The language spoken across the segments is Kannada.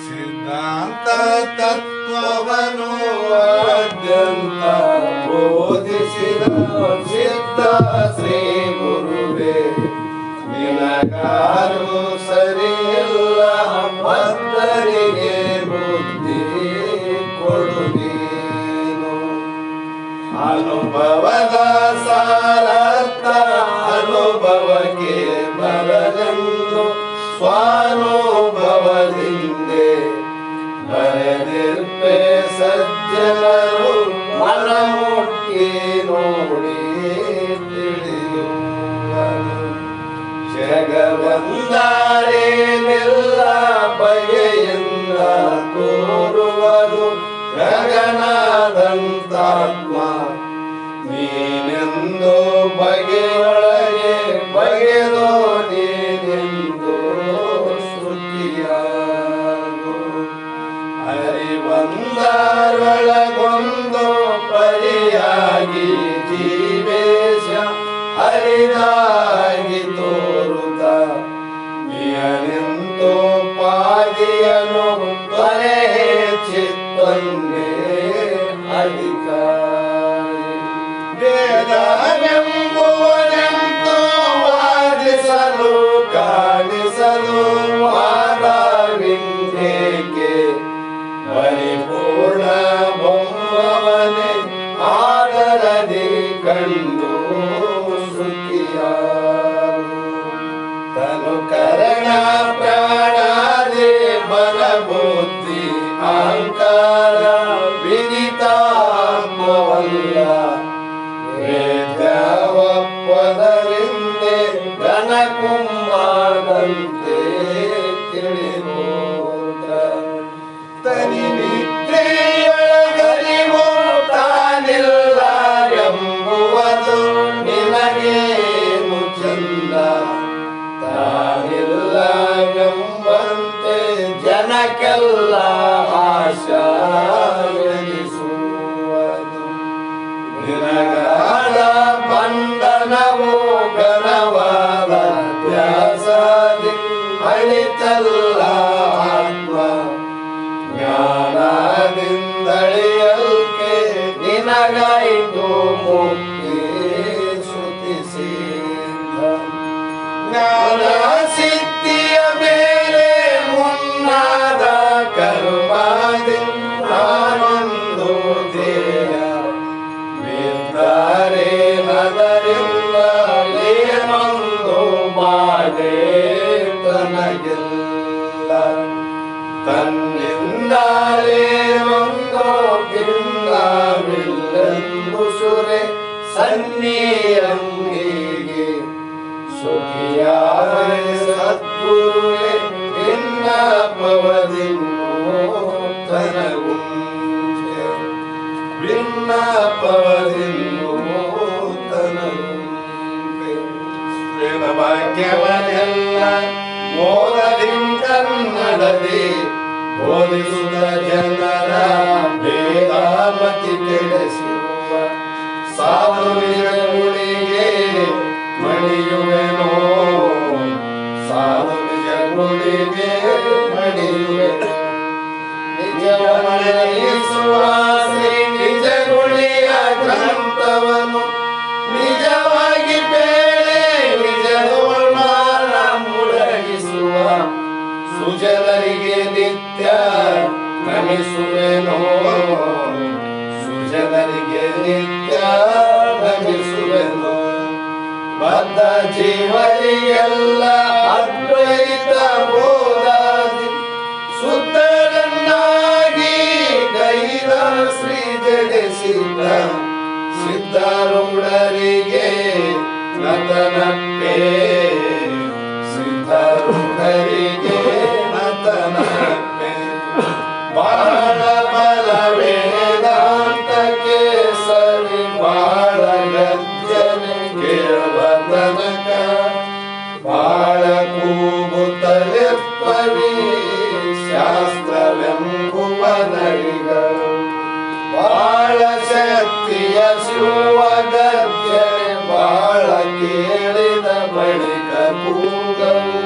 ಸಿದ್ಧಾಂತ ತತ್ವವನ್ನು ಅತ್ಯಂತ ಬೋಧಿಸಿದ ಸಿದ್ಧ ಶ್ರೀ ಗುರುವೇ ನಿನಗಾರು ಸರಿಯಿಲ್ಲ ಭಕ್ತರಿಗೆ ಬುದ್ಧಿ ಕೊಡು ನೀನು ಅನುಭವದ ಸಾರಥ ಅನುಭವಕ್ಕೆ ಬರಲೆಂದು ಸ್ವಾನುಭವದಿಂದೆ ಬರೆದಿರ್ಪೆ ಸಜ್ಜನರು ಮನ ಮುಟ್ಟಿ ನೋಡಿ ತಿಳಿಯುವರು ಜಗವಂದಾರೇನೆಲ್ಲ ಬಗೆಯಿಂದ ತೋರುವುದು ಗಗನದಂತಾತ್ಮ ನೀನೆಂದು ಬಗೆಯೊಳಗೆ ಬಗೆದೋ ನೀನೆಂದು ಶ್ರುತಿಯಾಗು ಹರಿವಂದರೊಳಗೊಂದು ಪರಿಯಾಗಿ ಜೀವೇಶ ಹರಿದಾಗಿ ತೋರುತ್ತ ನಿಯನೆಂತೋ ಪಾದಿಯನು ತೊರೆ ಚಿತ್ತನ್ನೇ ಅಧಿಕಾರಿ ವೇದವೆಂಬುವನೆಂತೋ ವಾದಿಸಲು ಕಾಣಿಸಲು ವಾದವಿಂದೇಕೆ ಪರಿಪೂರ್ಣ ಬೊಮ್ಮವನೇ ಆದರದಿ ಕಂಡು ಶ್ರುತಿಯಾರು ತನು ಕರಣ ಪ್ರಾಣಾದಿ ಬಲಬುದ್ಧಿ ಅಹಂಕಾರ ವಿದಿತಾತ್ಮವಲ್ಲ ವೇದವಪ್ಪದರಿಂದೆ ಘನಕುಂಭದಂತೆ ತಿಳಿಬೋದ ತನಿ ನಿದ್ರೆಯೊಳಗರಿವೋ ತಾನಿಲ್ಲ ಎಂಬುವುದು ನಿನಗೇನು ಚಂದ ತಾನಿಲ್ಲ ಎಂಬಂತೆ ಜನಕ್ಕೆಲ್ಲ ಆಶಾಯಿಸುವುದು ನಿನಗಾದ ಬಂಧನವು ಘನವಾದ ಧ್ಯಾಸದಿ ಅಳಿತಲ್ಲ ಆತ್ಮ ಜ್ಞಾನದಿಂದಳಿಯಲ್ಕೆ ನಿನಗಾಯಿತು ಮುಕ್ತಿ ಶ್ರುತಿಸಿದ ಜ್ಞಾನ ಸಿದ್ಧಿಯ ಮೇಲೆ ಮುನ್ನಾದ ಕರ್ಮದಿ ನಾನೊಂದು ದೇಹ ಬಿದ್ದರೆ ಅದರಿಂದ ಏನೊಂದು ಬಾಧೆ ತನಗಿಲ್ಲ ತನ್ನಿಂದಲೇ ಒಂದು ಭಿನ್ನವಿಲ್ಲೆಂದು ಸುರೆ ಸನ್ನಿಯಂಗಿಗೆ ಸುಖಿಯಾದ ಸದ್ಗುರುವೆ ಭಿನ್ನ ಪವದಿಂತನಗುಂಚೆ ಭಿನ್ನ ಪವದಿಂತನಗುಂಚೆ ವಾಕ್ಯವನೆಲ್ಲ ಮೋದಲಿಂ ಕನ್ನಡದಿ ಬೋಧಿಸುತ್ತ ಜನರ ಭೇದಾಮತಿ ಕೆಡಿಸುವ ಸಾಧುವಿಗೆ ಮಣಿಯುವೆನೋ ಸಾಧುವಿಗೆ ಮಣಿಯುವೆನೋ ನಿಜವನಿಸುವ ಶ್ರೀ ನಿಜಗುಳಿಯ ಗ್ರಂಥವನು ನಿಜವಾಗಿ ಬೇಳೆ ನಿಜದೋಳ್ಮಾನ ಮುಳಗಿಸುವ ಸುಜನರಿಗೆ ನಿತ್ಯ ನಮಿಸುವೆನೋ ಸುಜನರಿಗೆ ನಿತ್ಯ ನಮಿಸುವೆನೋ ಬದ್ಧ ಜೀವರಿಗೆಲ್ಲ ಅದ್ವೈತ ಬೋಧಾದಿ ಶುದ್ಧರನ್ನಾಗಿ ಗೈದ ಶ್ರೀ ಜಡಿಸಿದ ಸಿದ್ಧಾರೂಢರಿಗೆ ನತನಪ್ಪೆ ಸಿದ್ಧಾರೂಢರಿಗೆ ನತನಪ್ಪೆ ಬಾಳ ಬಲ ವೇದಾಂತಕ್ಕೆ ಸರಿ ಬಾಳ ಗರ್ಜನೆ ಕೇಳುವ ತನಕ ಬಾಳ ಕೂಗುತ್ತಲಿರ್ಪವಿ ಶಾಸ್ತ್ರವೆಂಬುವ ನಡಿಗಳು ಬಾಳ ಶಕ್ತಿಯ ಶಿವ ಗರ್ಜನೆ ಬಾಳ ಕೇಳಿದ ಬಳಿಕ ಕೂಗವು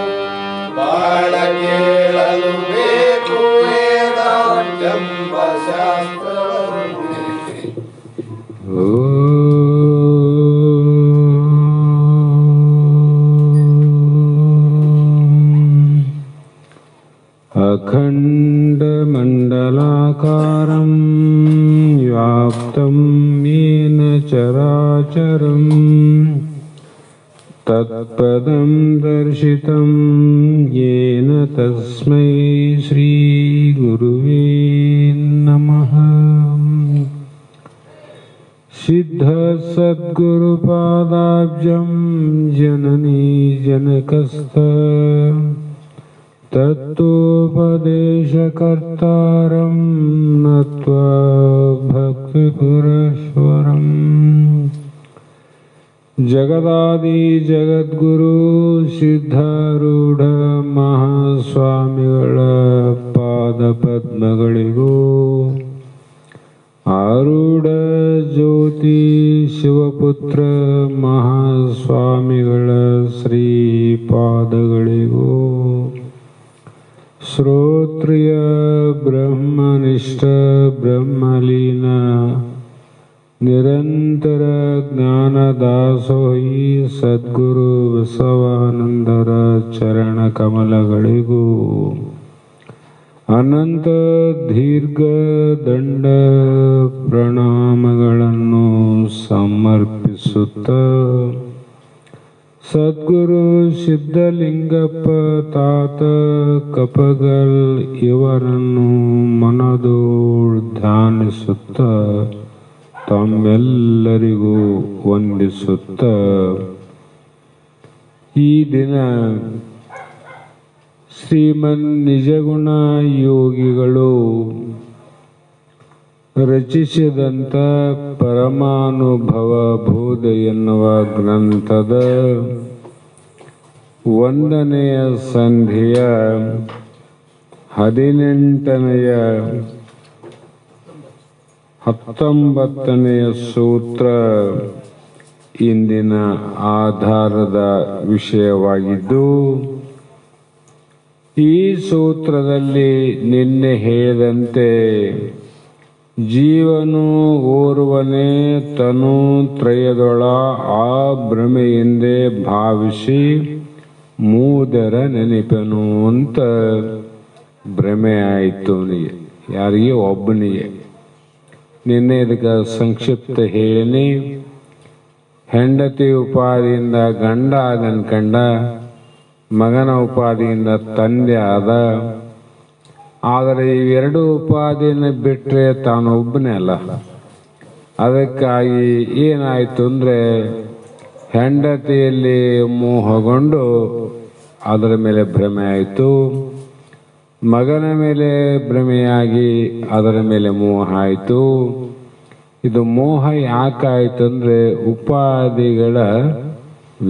ಬಾಳ ಕೇಳಲು ಬೇಕು अखण्डमण्डलाकारं व्याप्तं येन चराचरं तत्पदं दर्शितं येन तस्मै श्रीगुरुवे नमः। सिद्धसद्गुरुपादाब्जं जननी जनकस्थ तत्त्वोपदेशकर्तारं नत्वा भक्तिपुरेश्वरम् जगदादिजगद्गुरु ಸಿದ್ಧಾರೂಢ ಮಹಾಸ್ವಾಮಿಗಳ ಪಾದಪದ್ಮಗಳಿಗೂ ಆರೂಢ ಜ್ಯೋತಿ ಶಿವಪುತ್ರ ಮಹಾಸ್ವಾಮಿಗಳ ಶ್ರೀಪಾದಗಳಿಗೂ ಶ್ರೋತ್ರಿಯ ಬ್ರಹ್ಮನಿಷ್ಠ ಬ್ರಹ್ಮಲೀನ ನಿರಂತರ ಜ್ಞಾನದಾಸೋಹಿ ಸದ್ಗುರು ಬಸವಾನಂದರ ಚರಣ ಕಮಲಗಳಿಗೂ ಅನಂತ ದೀರ್ಘ ದಂಡ ಪ್ರಣಾಮಗಳನ್ನು ಸಮರ್ಪಿಸುತ್ತ ಸದ್ಗುರು ಸಿದ್ಧಲಿಂಗಪ್ಪ ತಾತ ಕಪಗಲ್ ಇವರನ್ನು ಮನದೋಳು ಧ್ಯಾನಿಸುತ್ತ ತಮ್ಮೆಲ್ಲರಿಗೂ ವಂದಿಸುತ್ತ ಈ ದಿನ ಶ್ರೀಮನ್ ನಿಜಗುಣ ಯೋಗಿಗಳು ರಚಿಸಿದಂಥ ಪರಮಾನುಭವ ಬೋಧ ಎನ್ನುವ ಗ್ರಂಥದ 1ನೆಯ ಸಂಧಿಯ 18ನೆಯ 19ನೆಯ ಸೂತ್ರ ಇಂದಿನ ಆಧಾರದ ವಿಷಯವಾಗಿದ್ದು, ಈ ಸೂತ್ರದಲ್ಲಿ ನಿನ್ನೆ ಹೇಳಿದಂತೆ ಜೀವನು ಓರ್ವನೇ ತನು ತ್ರಯದೊಳ ಆ ಭ್ರಮೆಯಿಂದೇ ಭಾವಿಸಿ ಮೂದರ ನೆನಪನು ಅಂತ ಭ್ರಮೆ ಆಯಿತು ಅವನಿಗೆ. ಯಾರಿಗೆ? ಒಬ್ಬನಿಗೆ. ನಿನ್ನೆ ಇದಕ್ಕೆ ಸಂಕ್ಷಿಪ್ತ ಹೇಳಿನಿ. ಹೆಂಡತಿ ಉಪಾದಿಯಿಂದ ಗಂಡ ಅನ್ಕಂಡ, ಮಗನ ಉಪಾದಿಯಿಂದ ತಂದೆ ಆದ. ಆದರೆ ಇವೆರಡು ಉಪಾದಿನ ಬಿಟ್ಟರೆ ತಾನು ಒಬ್ಬನೇ ಅಲ್ಲ. ಅದಕ್ಕಾಗಿ ಏನಾಯಿತು ಅಂದರೆ, ಹೆಂಡತಿಯಲ್ಲಿ ಮೋಹಗೊಂಡು ಅದರ ಮೇಲೆ ಭ್ರಮೆ ಆಯಿತು, ಮಗನ ಮೇಲೆ ಭ್ರಮೆಯಾಗಿ ಅದರ ಮೇಲೆ ಮೋಹ ಆಯಿತು. ಇದು ಮೋಹ ಯಾಕಾಯಿತು ಅಂದರೆ ಉಪಾದಿಗಳ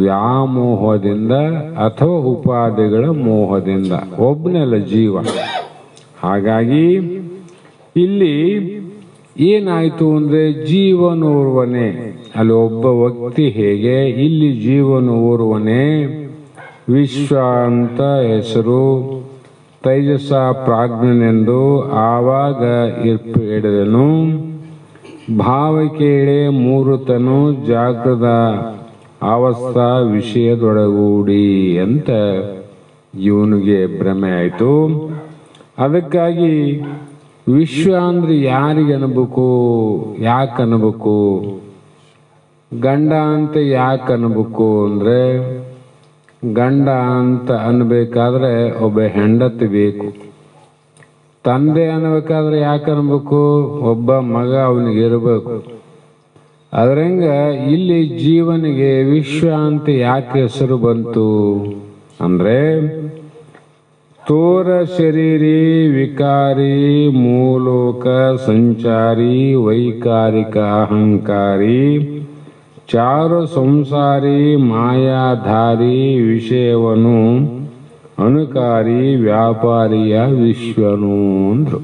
ವ್ಯಾಮೋಹದಿಂದ ಅಥವಾ ಉಪಾದಿಗಳ ಮೋಹದಿಂದ. ಒಬ್ಬನೆಲ್ಲ ಜೀವ. ಹಾಗಾಗಿ ಇಲ್ಲಿ ಏನಾಯಿತು ಅಂದರೆ ಜೀವನೋರ್ವನೇ, ಅಲ್ಲಿ ಒಬ್ಬ ವ್ಯಕ್ತಿ ಹೇಗೆ, ಇಲ್ಲಿ ಜೀವನೋರ್ವನೇ ವಿಶ್ವ ಅಂತ ಹೆಸರು, ತೈಜಸ ಪ್ರಾಜ್ಞನೆಂದು ಆವಾಗ ಹಿಡಿದನು. ಭಾವ ಕೇಳೆ ಮೂರುತನು ಜಾಗೃತ ಅವಸ್ಥಾ ವಿಷಯದೊಳಗೂಡಿ ಅಂತ ಇವನಿಗೆ ಭ್ರಮೆ ಆಯಿತು. ಅದಕ್ಕಾಗಿ ವಿಶ್ವ ಅಂದ್ರೆ ಯಾರಿಗೆ ಅನ್ಬೇಕು, ಯಾಕೆ ಅನ್ಬೇಕು? ಗಂಡ ಅಂತ ಯಾಕೆ ಅನ್ಬೇಕು ಅಂದರೆ, ಗಂಡ ಅಂತ ಅನ್ಬೇಕಾದ್ರೆ ಒಬ್ಬ ಹೆಂಡತಿ ಬೇಕು. ತಂದೆ ಅನ್ಬೇಕಾದ್ರೆ ಯಾಕೆ ಅನ್ಬೇಕು? ಒಬ್ಬ ಮಗ ಅವನಿಗೆ ಇರಬೇಕು. ಅದ್ರಂಗ ಇಲ್ಲಿ ಜೀವನಿಗೆ ವಿಶ್ವ ಅಂತ ಯಾಕೆ ಹೆಸರು ಬಂತು ಅಂದ್ರೆ, ತೋರ ಶರೀರಿ ವಿಕಾರಿ ಮೂಲೋಕ ಸಂಚಾರಿ ವೈಕಾರಿಕ ಅಹಂಕಾರಿ ಚಾರು ಸಂಸಾರಿ ಮಾಯಾಧಾರಿ ವಿಷಯವನ್ನು ಅನುಕಾರಿ ವ್ಯಾಪಾರಿಯ ವಿಶ್ವನು ಅಂದ್ರು.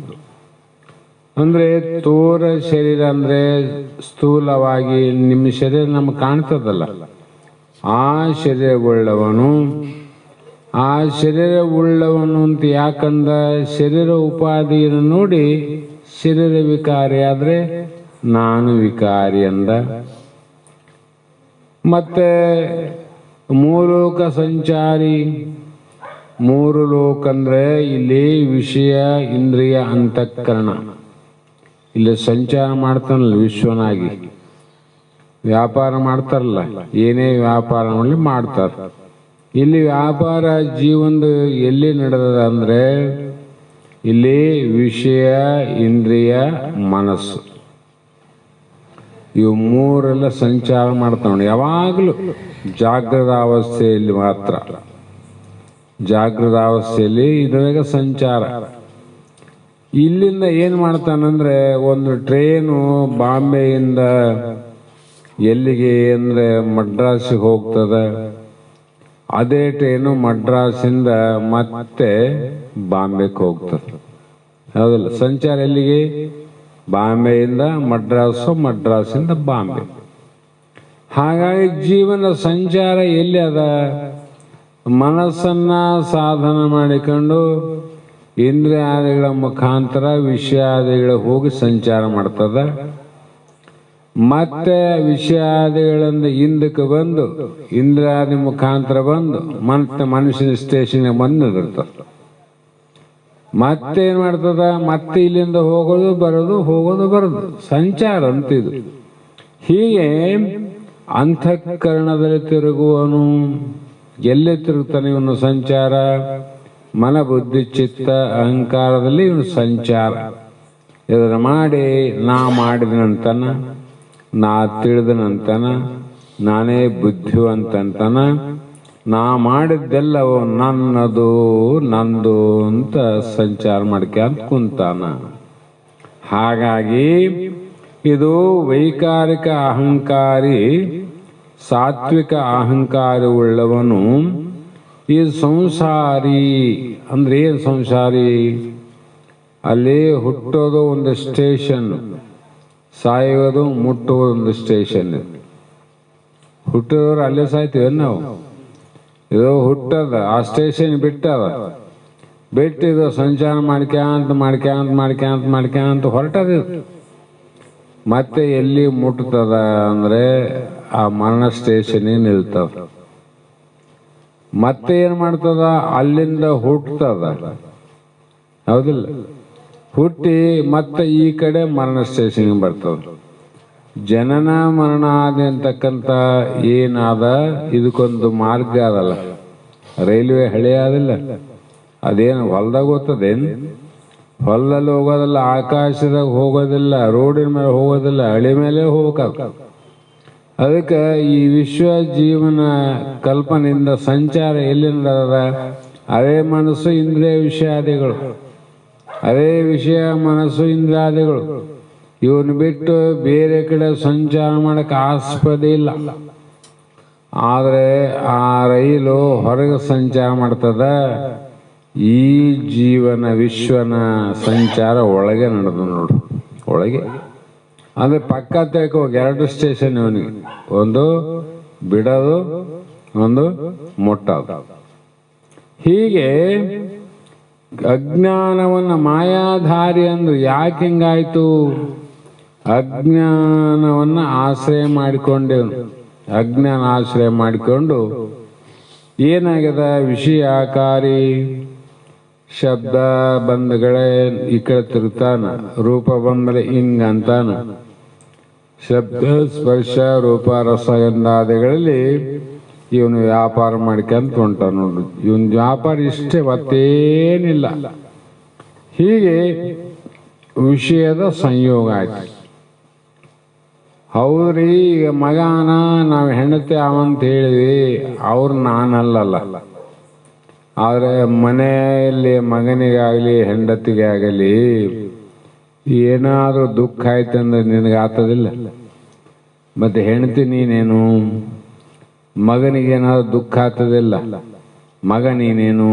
ಅಂದ್ರೆ ತೋರ ಶರೀರ ಅಂದ್ರೆ ಸ್ಥೂಲವಾಗಿ ನಿಮ್ಮ ಶರೀರ ನಮ್ಗೆ ಕಾಣ್ತದಲ್ಲ, ಆ ಶರೀರವುಳ್ಳವನು. ಆ ಶರೀರ ಉಳ್ಳವನು ಅಂತ ಯಾಕಂದ, ಶರೀರ ಉಪಾಧಿಯನ್ನು ನೋಡಿ ಶರೀರ ವಿಕಾರಿ ಆದ್ರೆ ನಾನು ವಿಕಾರಿ ಅಂದ. ಮತ್ತೆ ಮೂಲೋಕ ಸಂಚಾರಿ ಮೂರು ಲೋಕ ಅಂದ್ರೆ ಇಲ್ಲಿ ವಿಷಯ ಇಂದ್ರಿಯ ಅಂತಃಕರಣ ಇಲ್ಲಿ ಸಂಚಾರ ಮಾಡ್ತಾನಲ್ಲ ವಿಶ್ವನಾಗಿ. ವ್ಯಾಪಾರ ಮಾಡ್ತಾರಲ್ಲ, ಏನೇ ವ್ಯಾಪಾರ ಮಾಡಲಿ ಮಾಡ್ತಾರೆ. ಇಲ್ಲಿ ವ್ಯಾಪಾರ ಜೀವನದ ಎಲ್ಲಿ ನಡೆದದ ಅಂದ್ರೆ ಇಲ್ಲಿ ವಿಷಯ ಇಂದ್ರಿಯ ಮನಸ್ಸು ಇವು ಮೂರೆಲ್ಲ ಸಂಚಾರ ಮಾಡ್ತಾವ. ಯಾವಾಗಲೂ ಜಾಗೃತ ಅವಸ್ಥೆಯಲ್ಲಿ ಮಾತ್ರ, ಜಾಗೃತ ಅವಸ್ಥೆಯಲ್ಲಿ ಇದ್ರಾಗ ಸಂಚಾರ. ಇಲ್ಲಿಂದ ಏನು ಮಾಡ್ತಾನಂದ್ರೆ ಒಂದು ಟ್ರೈನು ಬಾಂಬೆಯಿಂದ ಎಲ್ಲಿಗೆ ಅಂದರೆ ಮಡ್ರಾಸಿಗೆ ಹೋಗ್ತದೆ. ಅದೇ ಟ್ರೈನು ಮಡ್ರಾಸಿಂದ ಮತ್ತೆ ಬಾಂಬೆಗೆ ಹೋಗ್ತದೆ. ಹೌದಲ್ಲ, ಸಂಚಾರ ಎಲ್ಲಿಗೆ? ಬಾಂಬೆಯಿಂದ ಮಡ್ರಾಸು, ಮಡ್ರಾಸಿಂದ ಬಾಂಬೆ. ಹಾಗಾಗಿ ಜೀವನ ಸಂಚಾರ ಎಲ್ಲಿ ಅದ? ಮನಸ್ಸನ್ನ ಸಾಧನ ಮಾಡಿಕೊಂಡು ಇಂದ್ರಿಯಾದಿಗಳ ಮುಖಾಂತರ ವಿಷಯಾದಿಗಳ ಹೋಗಿ ಸಂಚಾರ ಮಾಡ್ತದ. ಮತ್ತೆ ವಿಷಯಾದಿಗಳಿಂದ ಹಿಂದಕ್ಕೆ ಬಂದು ಇಂದ್ರಿಯಾದಿ ಮುಖಾಂತರ ಬಂದು ಮತ್ತೆ ಮನುಷ್ಯನ ಸ್ಟೇಷನ್ಗೆ ಬಂದು ನಿಂದಿರ್ತದೆ. ಮತ್ತೇನ್ ಮಾಡ್ತದ? ಮತ್ತೆ ಇಲ್ಲಿಂದ ಹೋಗೋದು ಬರೋದು, ಹೋಗೋದು ಬರೋದು, ಸಂಚಾರ ಅಂತಿದು. ಹೀಗೆ ಅಂತಃಕರಣದಲ್ಲಿ ತಿರುಗುವನು. ಎಲ್ಲಿ ತಿರುಗ್ತಾನೆ ಇವನು ಸಂಚಾರ? ಮನ ಬುದ್ಧಿ ಚಿತ್ತ ಅಹಂಕಾರದಲ್ಲಿ ಇವನು ಸಂಚಾರ. ಇದನ್ನು ಮಾಡಿ ನಾ ಮಾಡಿದನಂತನ, ನಾ ತಿಳಿದನಂತನ, ನಾನೇ ಬುದ್ಧಿವಂತಂತನ, ನಾ ಮಾಡಿದ್ದೆಲ್ಲವೂ ನನ್ನದು ನಂದು ಅಂತ ಸಂಚಾರ ಮಾಡ್ಕೊಂತ ಕುಂತಾನ. ಹಾಗಾಗಿ ಇದು ವೈಕಾರಿಕ ಅಹಂಕಾರಿ, ಸಾತ್ವಿಕ ಅಹಂಕಾರಿ ಉಳ್ಳವನು ಈ ಸಂಸಾರಿ. ಅಂದ್ರೆ ಏನು ಸಂಸಾರಿ? ಅಲ್ಲಿ ಹುಟ್ಟೋದು ಒಂದು ಸ್ಟೇಷನ್, ಸಾಯೋದು ಮುಟ್ಟೋದು ಒಂದು ಸ್ಟೇಷನ್. ಹುಟ್ಟಿದವರು ಅಲ್ಲೇ ಸಾಯ್ತೀವಿ ನಾವು. ಇದು ಹುಟ್ಟದ, ಆ ಸ್ಟೇಷನ್ ಬಿಟ್ಟದ, ಬಿಟ್ಟಿದು ಸಂಚಾರ ಮಾಡ್ಕ್ಯಾಂತ ಹೊರಟದ. ಮತ್ತೆ ಎಲ್ಲಿ ಮುಟ್ತದ ಅಂದ್ರೆ ಆ ಮರಣ ಸ್ಟೇಷನಿಗೆ ನಿಲ್ತದ. ಮತ್ತೆ ಏನ್ ಮಾಡ್ತದ? ಅಲ್ಲಿಂದ ಹುಟ್ಟತದ, ಹೌದಿಲ್ಲ? ಹುಟ್ಟಿ ಮತ್ತೆ ಈ ಕಡೆ ಮರಣ ಸ್ಟೇಷನ್ಗೆ ಬರ್ತದ. ಜನನ ಮರಣ ಆದ ಅಂತಕ್ಕಂಥ ಏನಾದ ಇದಕ್ಕೊಂದು ಮಾರ್ಗ ಅದಲ್ಲ, ರೈಲ್ವೆ ಹಳಿ ಆದಿಲ್ಲ, ಅದೇನು ಹೊಲ್ದಾಗ ಹೋಗ್ತದೇನು? ಹೊಲದಲ್ಲಿ ಹೋಗೋದಿಲ್ಲ, ಆಕಾಶದಾಗ ಹೋಗೋದಿಲ್ಲ, ರೋಡಿನ ಮೇಲೆ ಹೋಗೋದಿಲ್ಲ, ಹಳಿ ಮೇಲೆ ಹೋಗ್ಬೇಕು. ಅದಕ್ಕೆ ಈ ವಿಶ್ವ ಜೀವನ ಕಲ್ಪನೆಯಿಂದ ಸಂಚಾರ ಎಲ್ಲಿಂದ ಅದ? ಅದೇ ಮನಸ್ಸು ಇಂದ್ರಿಯ ವಿಷಯಾದಿಗಳು, ಅದೇ ವಿಷಯ ಮನಸ್ಸು ಇಂದ್ರಿಯಾದಿಗಳು. ಇವನು ಬಿಟ್ಟು ಬೇರೆ ಕಡೆ ಸಂಚಾರ ಮಾಡಕ್ಕೆ ಆಸ್ಪದ ಇಲ್ಲ. ಆದರೆ ಆ ರೈಲು ಹೊರಗೆ ಸಂಚಾರ ಮಾಡ್ತದ. ಈ ಜೀವನ ವಿಶ್ವನ ಸಂಚಾರ ಒಳಗೆ ನಡೆದು ನೋಡು, ಒಳಗೆ. ಅಂದ್ರೆ ಪಕ್ಕ ಹೋಗಿ 2 ಸ್ಟೇಷನ್ ಇವನಿಗೆ, ಒಂದು ಬಿಡೋದು, ಒಂದು ಮುಟ್ಟೋದು. ಹೀಗೆ ಅಜ್ಞಾನವನ್ನ ಮಾಯಾಧಾರಿ ಅಂದ್ರೆ ಯಾಕೆ ಹಿಂಗಾಯ್ತು? ಅಜ್ಞಾನವನ್ನ ಆಶ್ರಯ ಮಾಡಿಕೊಂಡೇವನು. ಅಜ್ಞಾನ ಆಶ್ರಯ ಮಾಡಿಕೊಂಡು ಏನಾಗ್ಯದ? ವಿಷಯಾಕಾರಿ ಶಬ್ದ ಬಂದಗಳೇ ಈ ಕಡೆ ತಿರುತ್ತಾನ, ರೂಪ ಬಂದರೆ ಹಿಂಗಂತಾನ. ಶಬ್ದ ಸ್ಪರ್ಶ ರೂಪ ರಸಗಂಧಾದಿಗಳಲ್ಲಿ ಇವನು ವ್ಯಾಪಾರ ಮಾಡ್ಕೊಂತ ಹೊಂಟ ನೋಡು. ಇವನ್ ವ್ಯಾಪಾರ ಇಷ್ಟೇ, ಮತ್ತೇನಿಲ್ಲ. ಹೀಗೆ ವಿಷಯದ ಸಂಯೋಗ ಆಯ್ತು. ಹೌದ್ರಿ, ಈಗ ಮಗನ ನಾವು ಹೆಂಡತಿ ಅವಂತ ಹೇಳಿದ್ವಿ, ಅವ್ರು ನಾನಲ್ಲಲ್ಲ. ಆದರೆ ಮನೆಯಲ್ಲಿ ಮಗನಿಗಾಗಲಿ ಹೆಂಡತಿಗೆ ಆಗಲಿ ಏನಾದರೂ ದುಃಖ ಆಯ್ತಂದ್ರೆ ನಿನಗೆ ಆಗ್ತದಿಲ್ಲ? ಮತ್ತೆ ಹೆಂಡತಿ ನೀನೇನು? ಮಗನಿಗೇನಾದ್ರೂ ದುಃಖ ಆಗ್ತದಿಲ್ಲ? ಮಗ ನೀನೇನು?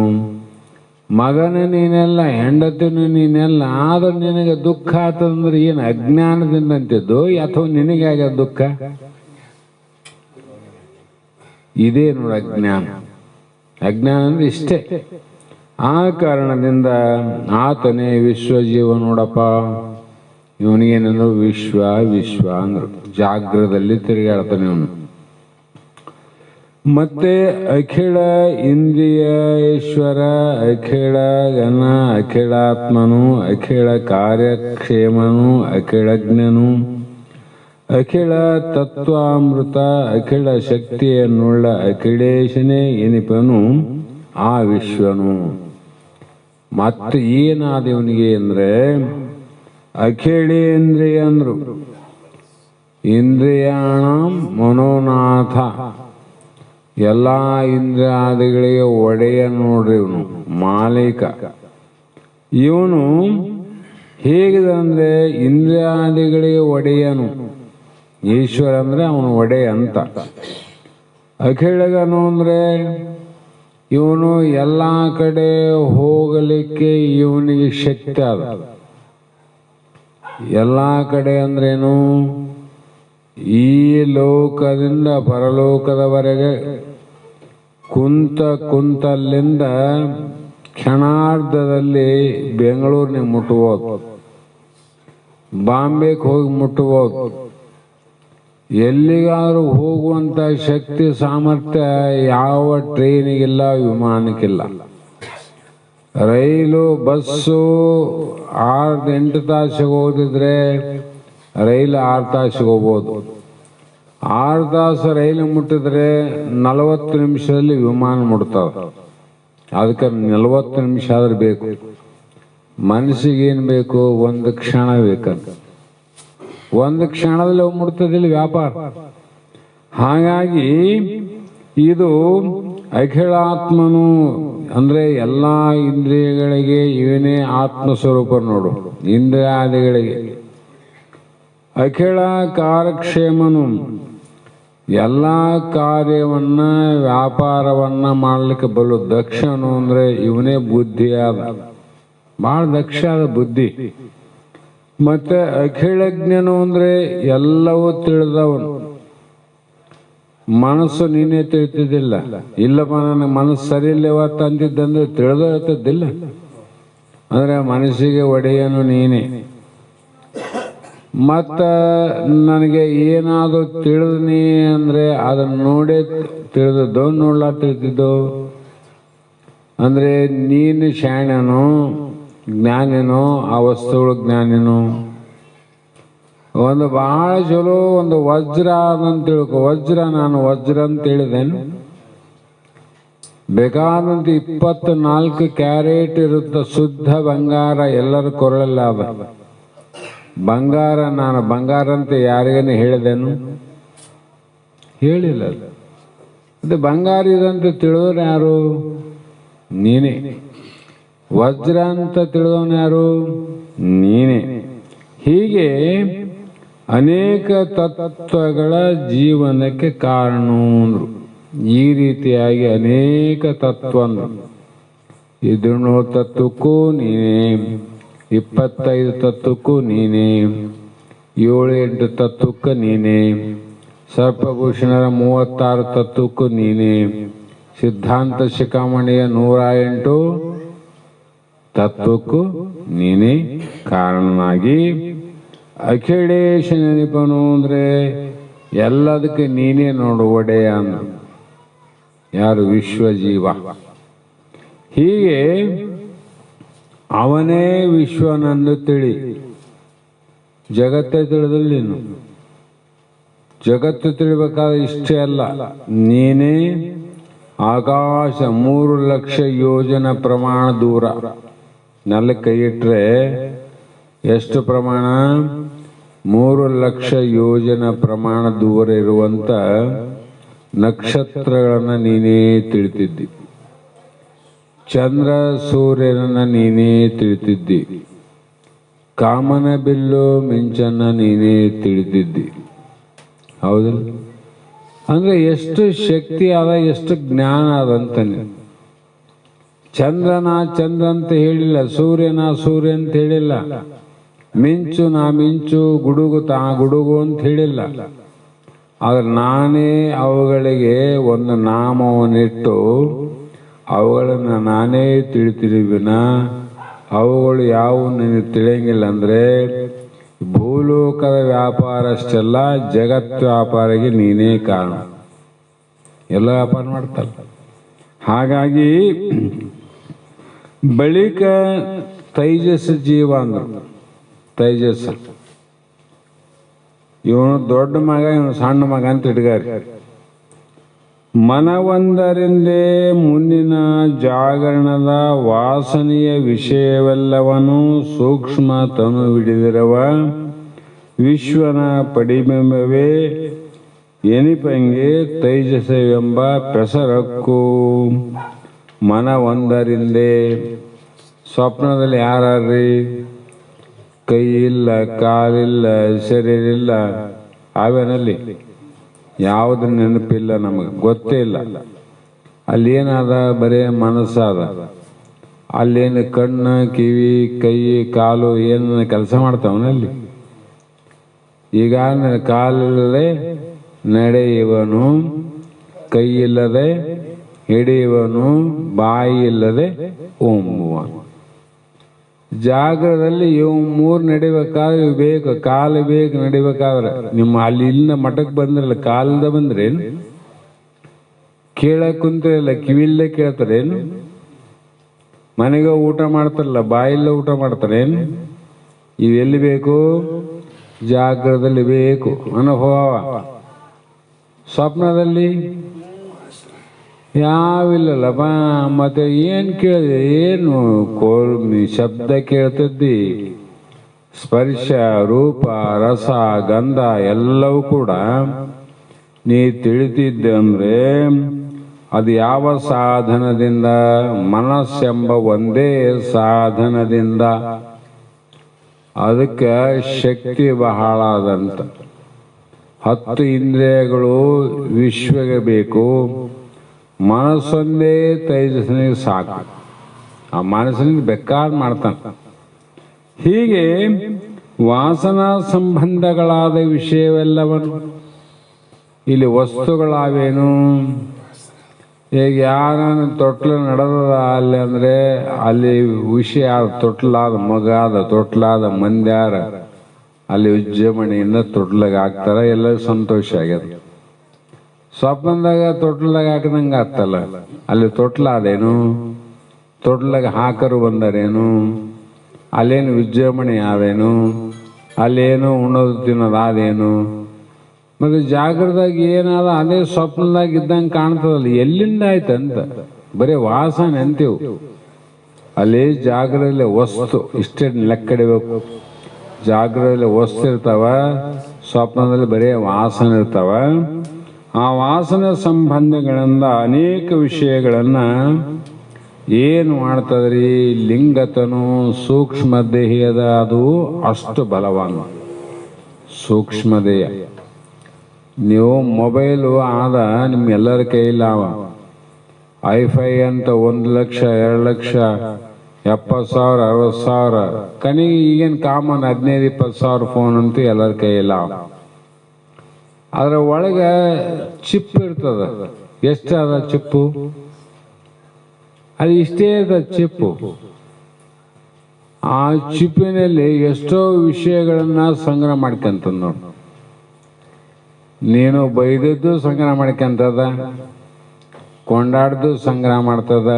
ಮಗನ ನೀನೆಲ್ಲ, ಹೆಂಡತಿನೂ ನೀನೆಲ್ಲ. ಆದ್ರೆ ನಿನಗೆ ದುಃಖ ಆತಂದ್ರೆ ಏನು ಅಜ್ಞಾನದಿಂದ ಅಂತಿದ್ದು ಅಥವಾ ನಿನಗೆ ಆಗ ದುಃಖ? ಇದೇ ನೋಡು ಅಜ್ಞಾನ. ಅಜ್ಞಾನ ಅಂದ್ರೆ ಇಷ್ಟೇ. ಆ ಕಾರಣದಿಂದ ಆತನೇ ವಿಶ್ವಜೀವ ನೋಡಪ್ಪ. ಇವನಿಗೇನಂದ್ರು ವಿಶ್ವ ವಿಶ್ವ ಅಂದ್ರು. ಜಾಗ್ರದಲ್ಲಿ ತಿರುಗಾಡ್ತಾನೆ ಇವನು. ಮತ್ತೆ ಅಖಿಳ ಇಂದ್ರಿಯೇಶ್ವರ, ಅಖಿಳ ಗಣ, ಅಖಿಳಾತ್ಮನು, ಅಖಿಳ ಕಾರ್ಯಕ್ಷೇಮನು, ಅಖಿಳಜ್ಞನು, ಅಖಿಳ ತತ್ವಾಮೃತ, ಅಖಿಳ ಶಕ್ತಿಯನ್ನುಳ್ಳ ಅಖಿಳೇಶನೇ ಎನಿಪನು ಆ ವಿಶ್ವನು. ಮತ್ತೆ ಏನಾದವನಿಗೆ ಅಂದ್ರೆ ಅಖಿಳೇಂದ್ರಿಯ ಅಂದ್ರು. ಇಂದ್ರಿಯಾಣ ಮನೋನಾಥ, ಎಲ್ಲ ಇಂದ್ರಿಯಾದಿಗಳಿಗೆ ಒಡೆಯ ನೋಡ್ರಿ, ಇವನು ಮಾಲೀಕ. ಇವನು ಹೇಗಿದೆ ಅಂದ್ರೆ ಇಂದ್ರಿಯಾದಿಗಳಿಗೆ ಒಡೆಯನು. ಈಶ್ವರ ಅಂದ್ರೆ ಅವನು ಒಡೆಯ ಅಂತ. ಅಖಿಳಗನು ಅಂದ್ರೆ ಇವನು ಎಲ್ಲ ಕಡೆ ಹೋಗಲಿಕ್ಕೆ ಇವನಿಗೆ ಶಕ್ತಿ ಅದ. ಎಲ್ಲ ಕಡೆ ಅಂದ್ರೇನು? ಈ ಲೋಕದಿಂದ ಪರಲೋಕದವರೆಗೆ ಕುಂತಲ್ಲಿಂದ ಕ್ಷಣಾರ್ಧದಲ್ಲಿ ಬೆಂಗಳೂರಿನ ಮುಟ್ಟಬಹುದು, ಬಾಂಬೆಗೆ ಹೋಗಿ ಮುಟ್ಟಬಹುದು. ಎಲ್ಲಿಗಾದ್ರೂ ಹೋಗುವಂತ ಶಕ್ತಿ ಸಾಮರ್ಥ್ಯ ಯಾವ ಟ್ರೈನಿಗಿಲ್ಲ, ವಿಮಾನಕ್ಕಿಲ್ಲ. ರೈಲು ಬಸ್ಸು 6-8 ತಾಸಿಗೆ ಹೋಗಿದ್ರೆ ರೈಲು 6 ತಾಸಿಗೆ ಹೋಗ್ಬೋದು. 6 ತಾಸು ರೈಲು ಮುಟ್ಟಿದ್ರೆ 40 ನಿಮಿಷದಲ್ಲಿ ವಿಮಾನ ಮುಟ್ತಾವ. ಅದಕ್ಕೆ 40 ನಿಮಿಷ ಆದ್ರೆ ಬೇಕು. ಮನಸ್ಸಿಗೇನು ಬೇಕು? 1 ಕ್ಷಣ ಬೇಕಂತ. 1 ಕ್ಷಣದಲ್ಲಿ ಮುಟ್ತದಿಲ್ಲ ವ್ಯಾಪಾರ. ಹಾಗಾಗಿ ಇದು ಅಖಿಳಾತ್ಮನು ಅಂದ್ರೆ ಎಲ್ಲ ಇಂದ್ರಿಯಗಳಿಗೆ ಇವನೇ ಆತ್ಮಸ್ವರೂಪ ನೋಡು. ಇಂದ್ರಿಯಾದಿಗಳಿಗೆ ಅಖಿಳ ಕಾರ್ಯಕ್ಷೇಮನು, ಎಲ್ಲ ಕಾರ್ಯವನ್ನ ವ್ಯಾಪಾರವನ್ನ ಮಾಡ್ಲಿಕ್ಕೆ ಬಲು ದಕ್ಷನು. ಅಂದ್ರೆ ಇವನೇ ಬುದ್ಧಿಯಾದ, ಬಹಳ ದಕ್ಷ ಆದ ಬುದ್ಧಿ. ಮತ್ತೆ ಅಖಿಳಜ್ಞನು ಅಂದ್ರೆ ಎಲ್ಲವೂ ತಿಳಿದವನು. ಮನಸ್ಸು ನೀನೇ ತಿಳಿತಿದ್ದಿಲ್ಲ. ಇಲ್ಲಪ್ಪ ನನಗೆ ಮನಸ್ಸು ಸರಿ ಇಲ್ಲವತ್ತ ಅಂತಿದ್ದಂದ್ರೆ ತಿಳಿದಿಲ್ಲ. ಅಂದ್ರೆ ಮನಸ್ಸಿಗೆ ಒಡೆಯನು ನೀನೇ. ಮತ್ತ ನನಗೆ ಏನಾದರೂ ತಿಳಿದ್ನಿ ಅಂದ್ರೆ ಅದನ್ನ ನೋಡೇ ತಿಳಿದದ್ದು, ನೋಡ್ಲಾ ತಿಳಿದಿದ್ದು. ಅಂದ್ರೆ ನೀನು ಶಾಣನು, ಜ್ಞಾನಿನೋ, ಆ ವಸ್ತುಗಳು ಜ್ಞಾನಿನೋ. ಒಂದು ಬಹಳ ಚಲೋ ಒಂದು ವಜ್ರ ಅಂತ ತಿಳ್ಕೊ. ವಜ್ರ, ನಾನು ವಜ್ರ ಅಂತ ಹೇಳಿದೇನು? ಬೇಕಾದಂತ 24 ಕ್ಯಾರೆಟ್ ಇರುತ್ತೆ ಶುದ್ಧ ಬಂಗಾರ ಎಲ್ಲರ ಕೊರಳಲ್ಲ. ಅದ ಬಂಗಾರ. ನಾನು ಬಂಗಾರ ಅಂತ ಯಾರಿಗೇನು ಹೇಳಿದೆನು? ಹೇಳಿಲ್ಲ. ಅದು ಬಂಗಾರ ಇದಂತ ತಿಳಿದವ್ರು ಯಾರು? ನೀನೇ. ವಜ್ರ ಅಂತ ತಿಳಿದವನು ಯಾರು? ನೀನೇ. ಹೀಗೆ ಅನೇಕ ತತ್ವಗಳ ಜೀವನಕ್ಕೆ ಕಾರಣ ಅಂದ್ರು. ಈ ರೀತಿಯಾಗಿ ಅನೇಕ ತತ್ವ ಅಂದ್ರು. 17 ತತ್ವಕ್ಕೂ ನೀನೇ, 25 ತತ್ವಕ್ಕೂ ನೀನೇ, 7-8 ತತ್ವಕ್ಕೂ ನೀನೇ, ಸರ್ಪಭೂಷಣರ 36 ತತ್ವಕ್ಕೂ ನೀನೇ, ಸಿದ್ಧಾಂತ ಶಿಖಾಮಣಿಯ 108 ತತ್ವಕ್ಕೂ ನೀನೇ ಕಾರಣನಾಗಿ ಅಖಿಳೇಶ ನೆನಪನು ಅಂದ್ರೆ ಎಲ್ಲದಕ್ಕೆ ನೀನೇ ನೋಡು ಒಡೆಯ ಅಂದ. ಯಾರು? ವಿಶ್ವಜೀವ. ಹೀಗೆ ಅವನೇ ವಿಶ್ವನಂದು ತಿಳಿ. ಜಗತ್ತೇ ತಿಳಿದಿಲ್ಲ ನೀನು. ಜಗತ್ತು ತಿಳಿಬೇಕಾದ್ರೆ ಇಷ್ಟೇ ಅಲ್ಲ, ನೀನೇ ಆಕಾಶ 3 ಲಕ್ಷ ಯೋಜನ ಪ್ರಮಾಣ ದೂರ. ನೆಲಕ್ಕೆ ಕೈ ಇಟ್ರೆ ಎಷ್ಟು ಪ್ರಮಾಣ? 3 ಲಕ್ಷ ಯೋಜನ ಪ್ರಮಾಣ ದೂರ ಇರುವಂತ ನಕ್ಷತ್ರಗಳನ್ನ ನೀನೇ ತಿಳಿತಿದ್ದಿ. ಚಂದ್ರ ಸೂರ್ಯನನ್ನ ನೀನೇ ತಿಳಿತಿದ್ದಿ. ಕಾಮನ ಬಿಲ್ಲು ಮಿಂಚನ್ನ ನೀನೇ ತಿಳಿತಿದ್ದಿ. ಹೌದಲ್ಲ? ಅಂದ್ರೆ ಎಷ್ಟು ಶಕ್ತಿ ಅದ, ಎಷ್ಟು ಜ್ಞಾನ ಅದಂತ. ಚಂದ್ರನ ಚಂದ್ರ ಅಂತ ಹೇಳಿಲ್ಲ, ಸೂರ್ಯನ ಸೂರ್ಯ ಅಂತ ಹೇಳಿಲ್ಲ, ಮಿಂಚು ನಾ ಮಿಂಚು, ಗುಡುಗು ತಾ ಗುಡುಗು ಅಂತ ಹೇಳಿಲ್ಲ. ಆದ್ರೆ ನಾನೇ ಅವುಗಳಿಗೆ ಒಂದು ನಾಮವನ್ನಿಟ್ಟು ಅವುಗಳನ್ನು ನಾನೇ ತಿಳಿತಿರುವಿನ. ಅವುಗಳು ಯಾವುವು ನಿನಗೆ ತಿಳಿಯಂಗಿಲ್ಲ. ಅಂದ್ರೆ ಭೂಲೋಕದ ವ್ಯಾಪಾರ ಅಷ್ಟೆಲ್ಲ, ಜಗತ್ ವ್ಯಾಪಾರಿಗೆ ನೀನೇ ಕಾರಣ. ಎಲ್ಲ ವ್ಯಾಪಾರ ಮಾಡ್ತಾರೆ. ಹಾಗಾಗಿ ಬಳಿಕ ತೈಜಸ್ ಜೀವ ಅಂದ್ರು. ತೈಜಸ್ ಇವನು ದೊಡ್ಡ ಮಗ, ಇವನು ಸಣ್ಣ ಮಗ ಅಂತ ಹಿಡ್ಗಾರಿ. ಮನವೊಂದರಿಂದೇ ಮುನ್ನಿನ ಜಾಗರಣದ ವಾಸನೆಯ ವಿಷಯವೆಲ್ಲವನ್ನೂ ಸೂಕ್ಷ್ಮ ತನು ಹಿಡಿದಿರುವ ವಿಶ್ವನ ಪಡಿಬಿಂಬವೇ ಎನಿಪಂಗೆ ತೈಜಸವೆಂಬ ಪೆಸರಕ್ಕೂ. ಮನವೊಂದರಿಂದೇ ಸ್ವಪ್ನದಲ್ಲಿ ಯಾರ್ರಿ? ಕೈ ಇಲ್ಲ, ಕಾಲಿಲ್ಲ, ಶರೀರಿಲ್ಲ, ಅವೇನಲ್ಲಿ ಯಾವುದು ನೆನಪಿಲ್ಲ, ನಮಗೆ ಗೊತ್ತೇ ಇಲ್ಲ. ಅಲ್ಲೇನಾದ ಬರೇ ಮನಸ್ಸಾದ. ಅಲ್ಲೇನು ಕಣ್ಣು, ಕಿವಿ, ಕೈ, ಕಾಲು ಏನು ಕೆಲಸ ಮಾಡ್ತಾವನಲ್ಲಿ? ಈಗ ಕಾಲಿಲ್ಲದೆ ನಡೆಯುವನು, ಕೈ ಇಲ್ಲದೆ ಹಿಡಿಯುವನು, ಬಾಯಿ ಇಲ್ಲದೆ ಓಂಬುವನು. ಜಾಗದಲ್ಲಿ ಇವು ಮೂರು ನಡಿಬೇಕಾದ್ರೆ ಇವು ಬೇಕು. ಕಾಲು ಬೇಕು ನಡಿಬೇಕಾದ್ರೆ. ನಿಮ್ಮ ಅಲ್ಲಿ ಇಲ್ಲಿಂದ ಮಠಕ್ಕೆ ಬಂದ್ರಲ್ಲ, ಕಾಲಿಂದ ಬಂದ್ರೇನು? ಕೇಳಕ್ ಕುಂತಿರಲ್ಲ, ಕಿವಿಲ್ಲೇ ಕೇಳ್ತಾರೇನು? ಮನೆಗೆ ಊಟ ಮಾಡ್ತಾರಲ್ಲ, ಬಾಯಿಲ್ಲ ಊಟ ಮಾಡ್ತಾರೇನು? ಇವೆಲ್ಲಿ ಬೇಕು? ಜಾಗದಲ್ಲಿ ಬೇಕು. ಅನುಭವ. ಸ್ವಪ್ನದಲ್ಲಿ ಯಾವಿಲ್ಲಲ್ಲಪ್ಪ. ಮತ್ತೆ ಏನು ಕೇಳಿದೆ? ಏನು ಶಬ್ದ ಕೇಳ್ತಿದ್ದಿ, ಸ್ಪರ್ಶ, ರೂಪ, ರಸ, ಗಂಧ ಎಲ್ಲವೂ ಕೂಡ ನೀ ತಿಳಿತಿದ್ದೆ ಅಂದ್ರೆ ಅದು ಯಾವ ಸಾಧನದಿಂದ? ಮನಸ್ಸೆಂಬ ಒಂದೇ ಸಾಧನದಿಂದ. ಅದಕ್ಕೆ ಶಕ್ತಿ ಬಹಳ ಅದಂತ. 10 ಇಂದ್ರಿಯಗಳು ವಿಶ್ವಗೆ ಬೇಕು, ಮನಸ್ಸೊಂದೇ ತೈಜಸ್ನಿಗೆ ಸಾಕು. ಆ ಮನಸ್ಸಿನಿಂದ ಬೇಕಾದ್ ಮಾಡ್ತಾನೆ. ಹೀಗೆ ವಾಸನಾ ಸಂಬಂಧಗಳಾದ ವಿಷಯವೆಲ್ಲವನ್ನು, ಇಲ್ಲಿ ವಸ್ತುಗಳಾವೇನು? ಈಗ ಯಾರನ್ನು ತೊಟ್ಲು ನಡೆದ ಅಲ್ಲಿ ಅಂದ್ರೆ ಅಲ್ಲಿ ವಿಷಯ ತೊಟ್ಲಾದ ಮಗಾದ, ತೊಟ್ಲಾದ ಮಂದ್ಯಾರ ಅಲ್ಲಿ ವಿಜೃಂಭಣೆಯಿಂದ ತೊಟ್ಲಾಗ ಹಾಕ್ತಾರ. ಎಲ್ಲರಿಗೂ ಸಂತೋಷ ಆಗ್ಯದ. ಸ್ವಪ್ನದಾಗ ತೊಟ್ಲಾಗ ಹಾಕಿದಂಗೆ ಆಗ್ತಲ್ಲ, ಅಲ್ಲಿ ತೊಟ್ಲಾದೇನು? ತೊಟ್ಲಾಗ ಹಾಕರು ಬಂದರೇನು? ಅಲ್ಲೇನು ವಿಜೃಂಭಣೆ ಆದೇನು? ಅಲ್ಲೇನು ಉಣ್ಣೋದು ತಿನ್ನೋದು ಆದೇನು? ಮತ್ತೆ ಜಾಗರದಾಗ ಏನಾದ ಅದೇ ಸ್ವಪ್ನದಾಗ ಇದ್ದಂಗೆ ಕಾಣ್ತದಲ್ಲ, ಎಲ್ಲಿಂದ ಆಯ್ತಂತ? ಬರೀ ವಾಸನೆ ಅಂತೀವು. ಅಲ್ಲಿ ಜಾಗರಲ್ಲಿ ವಸ್ತು ಇಷ್ಟೇ ಲೆಕ್ಕಡಿಬೇಕು. ಜಾಗರಲ್ಲಿ ವಸ್ತು ಇರ್ತಾವ, ಸ್ವಪ್ನದಲ್ಲಿ ಬರೀ ವಾಸನೆ ಇರ್ತಾವ. ಆ ವಾಸನೆ ಸಂಬಂಧಗಳಿಂದ ಅನೇಕ ವಿಷಯಗಳನ್ನ ಏನು ಮಾಡ್ತದ್ರಿ? ಲಿಂಗತನು ಸೂಕ್ಷ್ಮ ದೇಹದ ಅದು ಅಷ್ಟು ಬಲವಾನ ಸೂಕ್ಷ್ಮ ದೇಹ. ನೀವು ಮೊಬೈಲು ಆದ ನಿಮ್ಗೆಲ್ಲರ ಕೈಯಲ್ಲಿ ಅವ. ಐಫೈ ಅಂತ 1 ಲಕ್ಷ 2 ಲಕ್ಷ 70,000 60,000 ಕನಿಗೆ ಈಗೇನು ಕಾಮನ್ 15-20 ಸಾವಿರ ಫೋನ್ ಅಂತೂ ಎಲ್ಲರ ಕೈಯಲ್ಲಿ ಅವ. ಅದರ ಒಳಗೆ ಚಿಪ್ ಇರ್ತದ. ಎಷ್ಟು ಅದ ಚಿಪ್ಪು? ಅದು ಇಷ್ಟೇ ಅದ ಚಿಪ್ಪು. ಆ ಚಿಪ್ಪಿನಲ್ಲಿ ಎಷ್ಟೋ ವಿಷಯಗಳನ್ನ ಸಂಗ್ರಹ ಮಾಡ್ಕೊಂತ ನೋಡು. ನೀನು ಬೈದದ್ದು ಸಂಗ್ರಹ ಮಾಡ್ಕೊಂತದ, ಕೊಂಡಾಡ್ದು ಸಂಗ್ರಹ ಮಾಡ್ತದ,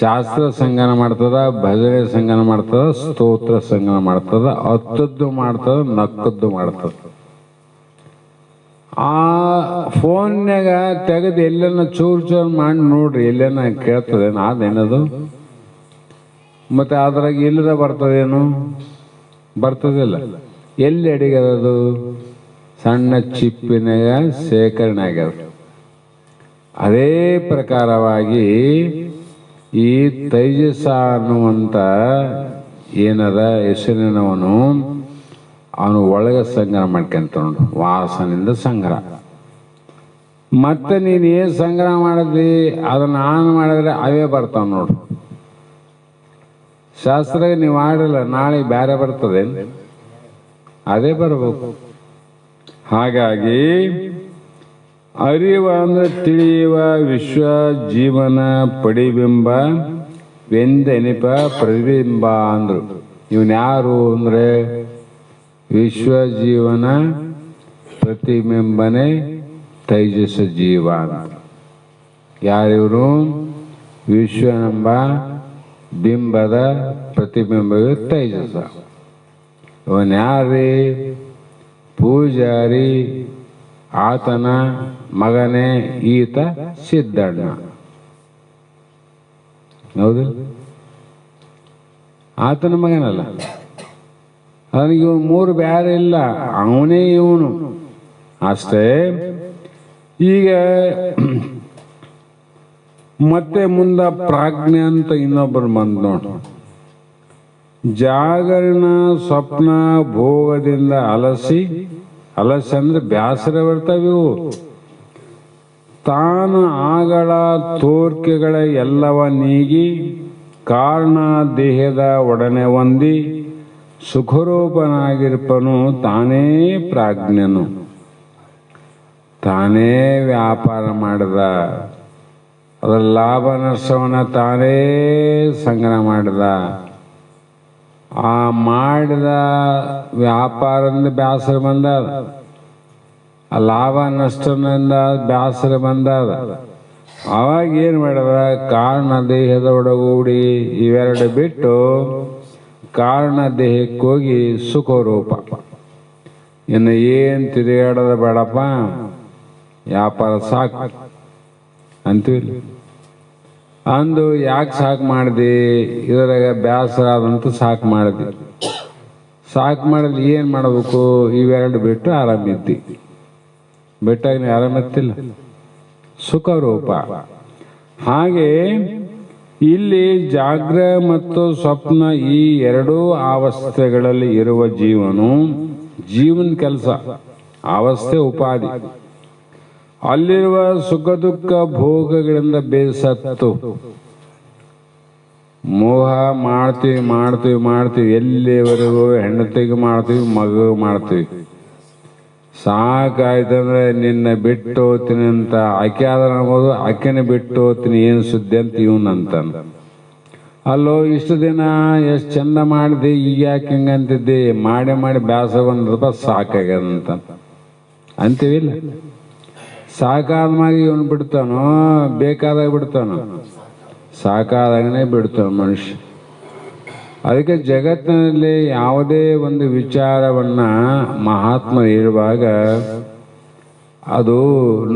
ಶಾಸ್ತ್ರ ಸಂಗ್ರಹ ಮಾಡ್ತದ, ಭಜನೆ ಸಂಗ್ರಹ ಮಾಡ್ತದ, ಸ್ತೋತ್ರ ಸಂಗ್ರಹ ಮಾಡ್ತದ, ಹತ್ತದ್ದು ಮಾಡ್ತದ, ನಕ್ಕದ್ದು ಮಾಡ್ತದ. ಆ ಫೋನ್ಯಾಗ ತೆಗೆದು ಎಲ್ಲನ ಚೂರು ಮಾಡಿ ನೋಡ್ರಿ, ಎಲ್ಲೇನ ಕೇಳ್ತದೆ ಅದೇನದು? ಮತ್ತೆ ಅದ್ರಾಗ ಇಲ್ಲದ ಬರ್ತದೇನು? ಬರ್ತದಿಲ್ಲ. ಎಲ್ಲಿ ಅಡಿಗದದು? ಸಣ್ಣ ಚಿಪ್ಪಿನಾಗ ಶೇಖರಣೆ ಆಗ್ಯದ. ಅದೇ ಪ್ರಕಾರವಾಗಿ ಈ ತೈಜಸ ಅನ್ನುವಂಥ ಏನದ ಹೆಸರಿನವನು ಅವನು ಒಳಗೆ ಸಂಗ್ರಹ ಮಾಡ್ಕೊಂತೊಂಡು ವಾಸನಿಂದ ಸಂಗ್ರಹ. ಮತ್ತೆ ನೀನು ಏನು ಸಂಗ್ರಹ ಮಾಡಿದ್ವಿ ಅದನ್ನ ಆನ್ ಮಾಡಿದ್ರೆ ಅವೇ ಬರ್ತಾವ ನೋಡು. ಶಾಸ್ತ್ರ ನೀವು ಮಾಡಿಲ್ಲ, ನಾಳೆ ಬೇರೆ ಬರ್ತದೆ, ಅದೇ ಬರ್ಬೇಕು. ಹಾಗಾಗಿ ಅರಿವ ಅಂದ್ರೆ ತಿಳಿಯುವ ವಿಶ್ವ ಜೀವನ ಪಡಿಬಿಂಬ ವೆಂದೆನಿಪ ಪ್ರತಿಬಿಂಬ ಅಂದ್ರು. ಇವನ್ ಯಾರು ಅಂದ್ರೆ ವಿಶ್ವ ಜೀವನ ಪ್ರತಿಬಿಂಬನೆ ತೈಜಸ ಜೀವ ಅಂತ. ಯಾರಿವರು? ವಿಶ್ವನೆಂಬ ಬಿಂಬದ ಪ್ರತಿಬಿಂಬವೇ ತೈಜಸ. ಇವನ್ ಯಾರ್ರಿ? ಪೂಜಾರಿ, ಆತನ ಮಗನೇ ಈತ ಸಿದ್ದಣ್ಣ. ಹೌದಿಲ್ಲ? ಆತನ ಮಗನಲ್ಲ, ಅವನಿಗೆ ಇವನು ಮೂರು ಬೇರೆ ಇಲ್ಲ, ಅವನೇ ಇವನು ಅಷ್ಟೇ. ಈಗ ಮತ್ತೆ ಮುಂದ ಪ್ರಾಜ್ಞೆ ಅಂತ ಇನ್ನೊಬ್ಬರು ಬಂದ್ ನೋಡು. ಜಾಗರಣ ಸ್ವಪ್ನ ಭೋಗದಿಂದ ಅಲಸಿ ಅಂದ್ರೆ ಬ್ಯಾಸರ ಬರ್ತಾವಿವು. ತಾನು ಆಗಳ ತೋರ್ಕೆಗಳ ಎಲ್ಲವ ನೀಗಿ ಕಾರಣ ದೇಹದ ಒಡನೆ ಹೊಂದಿ ಸುಖರೂಪನಾಗಿರ್ಪನು ತಾನೇ ಪ್ರಾಜ್ಞನು. ತಾನೇ ವ್ಯಾಪಾರ ಮಾಡಿದ, ಅದರ ಲಾಭ ನಷ್ಟವನ್ನ ತಾನೇ ಸಂಗ್ರಹ ಮಾಡಿದ. ಆ ಮಾಡಿದ ವ್ಯಾಪಾರದಿಂದ ಬ್ಯಾಸರ ಬಂದದ, ಆ ಲಾಭ ನಷ್ಟದಿಂದ ಬ್ಯಾಸರ ಬಂದದ. ಅವಾಗ ಏನು ಮಾಡಿದ? ಕಾರಣ ದೇಹದ ಒಡಗೂಡಿ ಇವೆರಡು ಬಿಟ್ಟು ಕಾರಣ ದೇಹಕ್ಕೆ ಹೋಗಿ ಸುಖರೂಪ. ಇನ್ನು ಏನು ತಿರುಗಾಡೋದ ಬೇಡಪ್ಪ, ವ್ಯಾಪಾರ ಸಾಕು ಅಂತೀವಿ ಅಂದು. ಯಾಕೆ ಸಾಕು ಮಾಡಿದೆ? ಇದರಾಗ ಬ್ಯಾಸರ ಆದಂತೂ ಸಾಕು ಮಾಡಿದೆ. ಸಾಕು ಮಾಡಿದ್ರೆ ಏನು ಮಾಡಬೇಕು? ಇವೆರಡು ಬಿಟ್ಟು ಆರಾಮಿದ್ದಿ. ಬಿಟ್ಟಾಗ ನೀವು ಆರಾಮತ್ತಿಲ್ಲ, ಸುಖರೂಪ. ಹಾಗೆ ಇಲ್ಲಿ ಜಾಗ್ರ ಮತ್ತು ಸ್ವಪ್ನ ಈ ಎರಡೂ ಅವಸ್ಥೆಗಳಲ್ಲಿ ಇರುವ ಜೀವನ ಕೆಲಸ, ಅವಸ್ಥೆ ಉಪಾಧಿ. ಅಲ್ಲಿರುವ ಸುಖ ದುಃಖ ಭೋಗಗಳಿಂದ ಬೇಸತ್ತು ಮೋಹ ಮಾಡ್ತೀವಿ. ಎಲ್ಲಿವರೆಗೂ ಹೆಂಡತಿಗೆ ಮಾಡ್ತೀವಿ, ಮಗ ಮಾಡ್ತೀವಿ. ಸಾಕಾಯ್ತಂದ್ರೆ ನಿನ್ನ ಬಿಟ್ಟು ಹೋಗ್ತೀನಿ ಅಂತ ಆಕೆ ಆದ್ರೆ ಅನ್ಬೋದು, ಆಕೆನ ಬಿಟ್ಟು ಹೋಗ್ತೀನಿ, ಏನು ಸುದ್ದಿ ಅಂತ ಇವನಂತ. ಅಲ್ಲೋ ಇಷ್ಟು ದಿನ ಎಷ್ಟು ಚಂದ ಮಾಡಿದೆ, ಈಗ ಯಾಕೆ ಹಿಂಗಂತಿದ್ದೆ? ಮಾಡಿ ಬ್ಯಾಸರ ಬಂದ್ರಪ್ಪ, ಸಾಕಾಗ್ಯದಂತ ಅಂತೀವಿಲ್ಲ. ಸಾಕಾದ ಮ್ಯಾಗ ಇವನು ಬಿಡ್ತಾನೋ, ಬೇಕಾದಾಗ ಬಿಡ್ತಾನೋ? ಸಾಕಾದಾಗನೇ ಬಿಡ್ತಾನ ಮನುಷ್ಯ. ಅದಕ್ಕೆ ಜಗತ್ತಿನಲ್ಲಿ ಯಾವುದೇ ಒಂದು ವಿಚಾರವನ್ನ ಮಹಾತ್ಮ ಹೇಳುವಾಗ ಅದು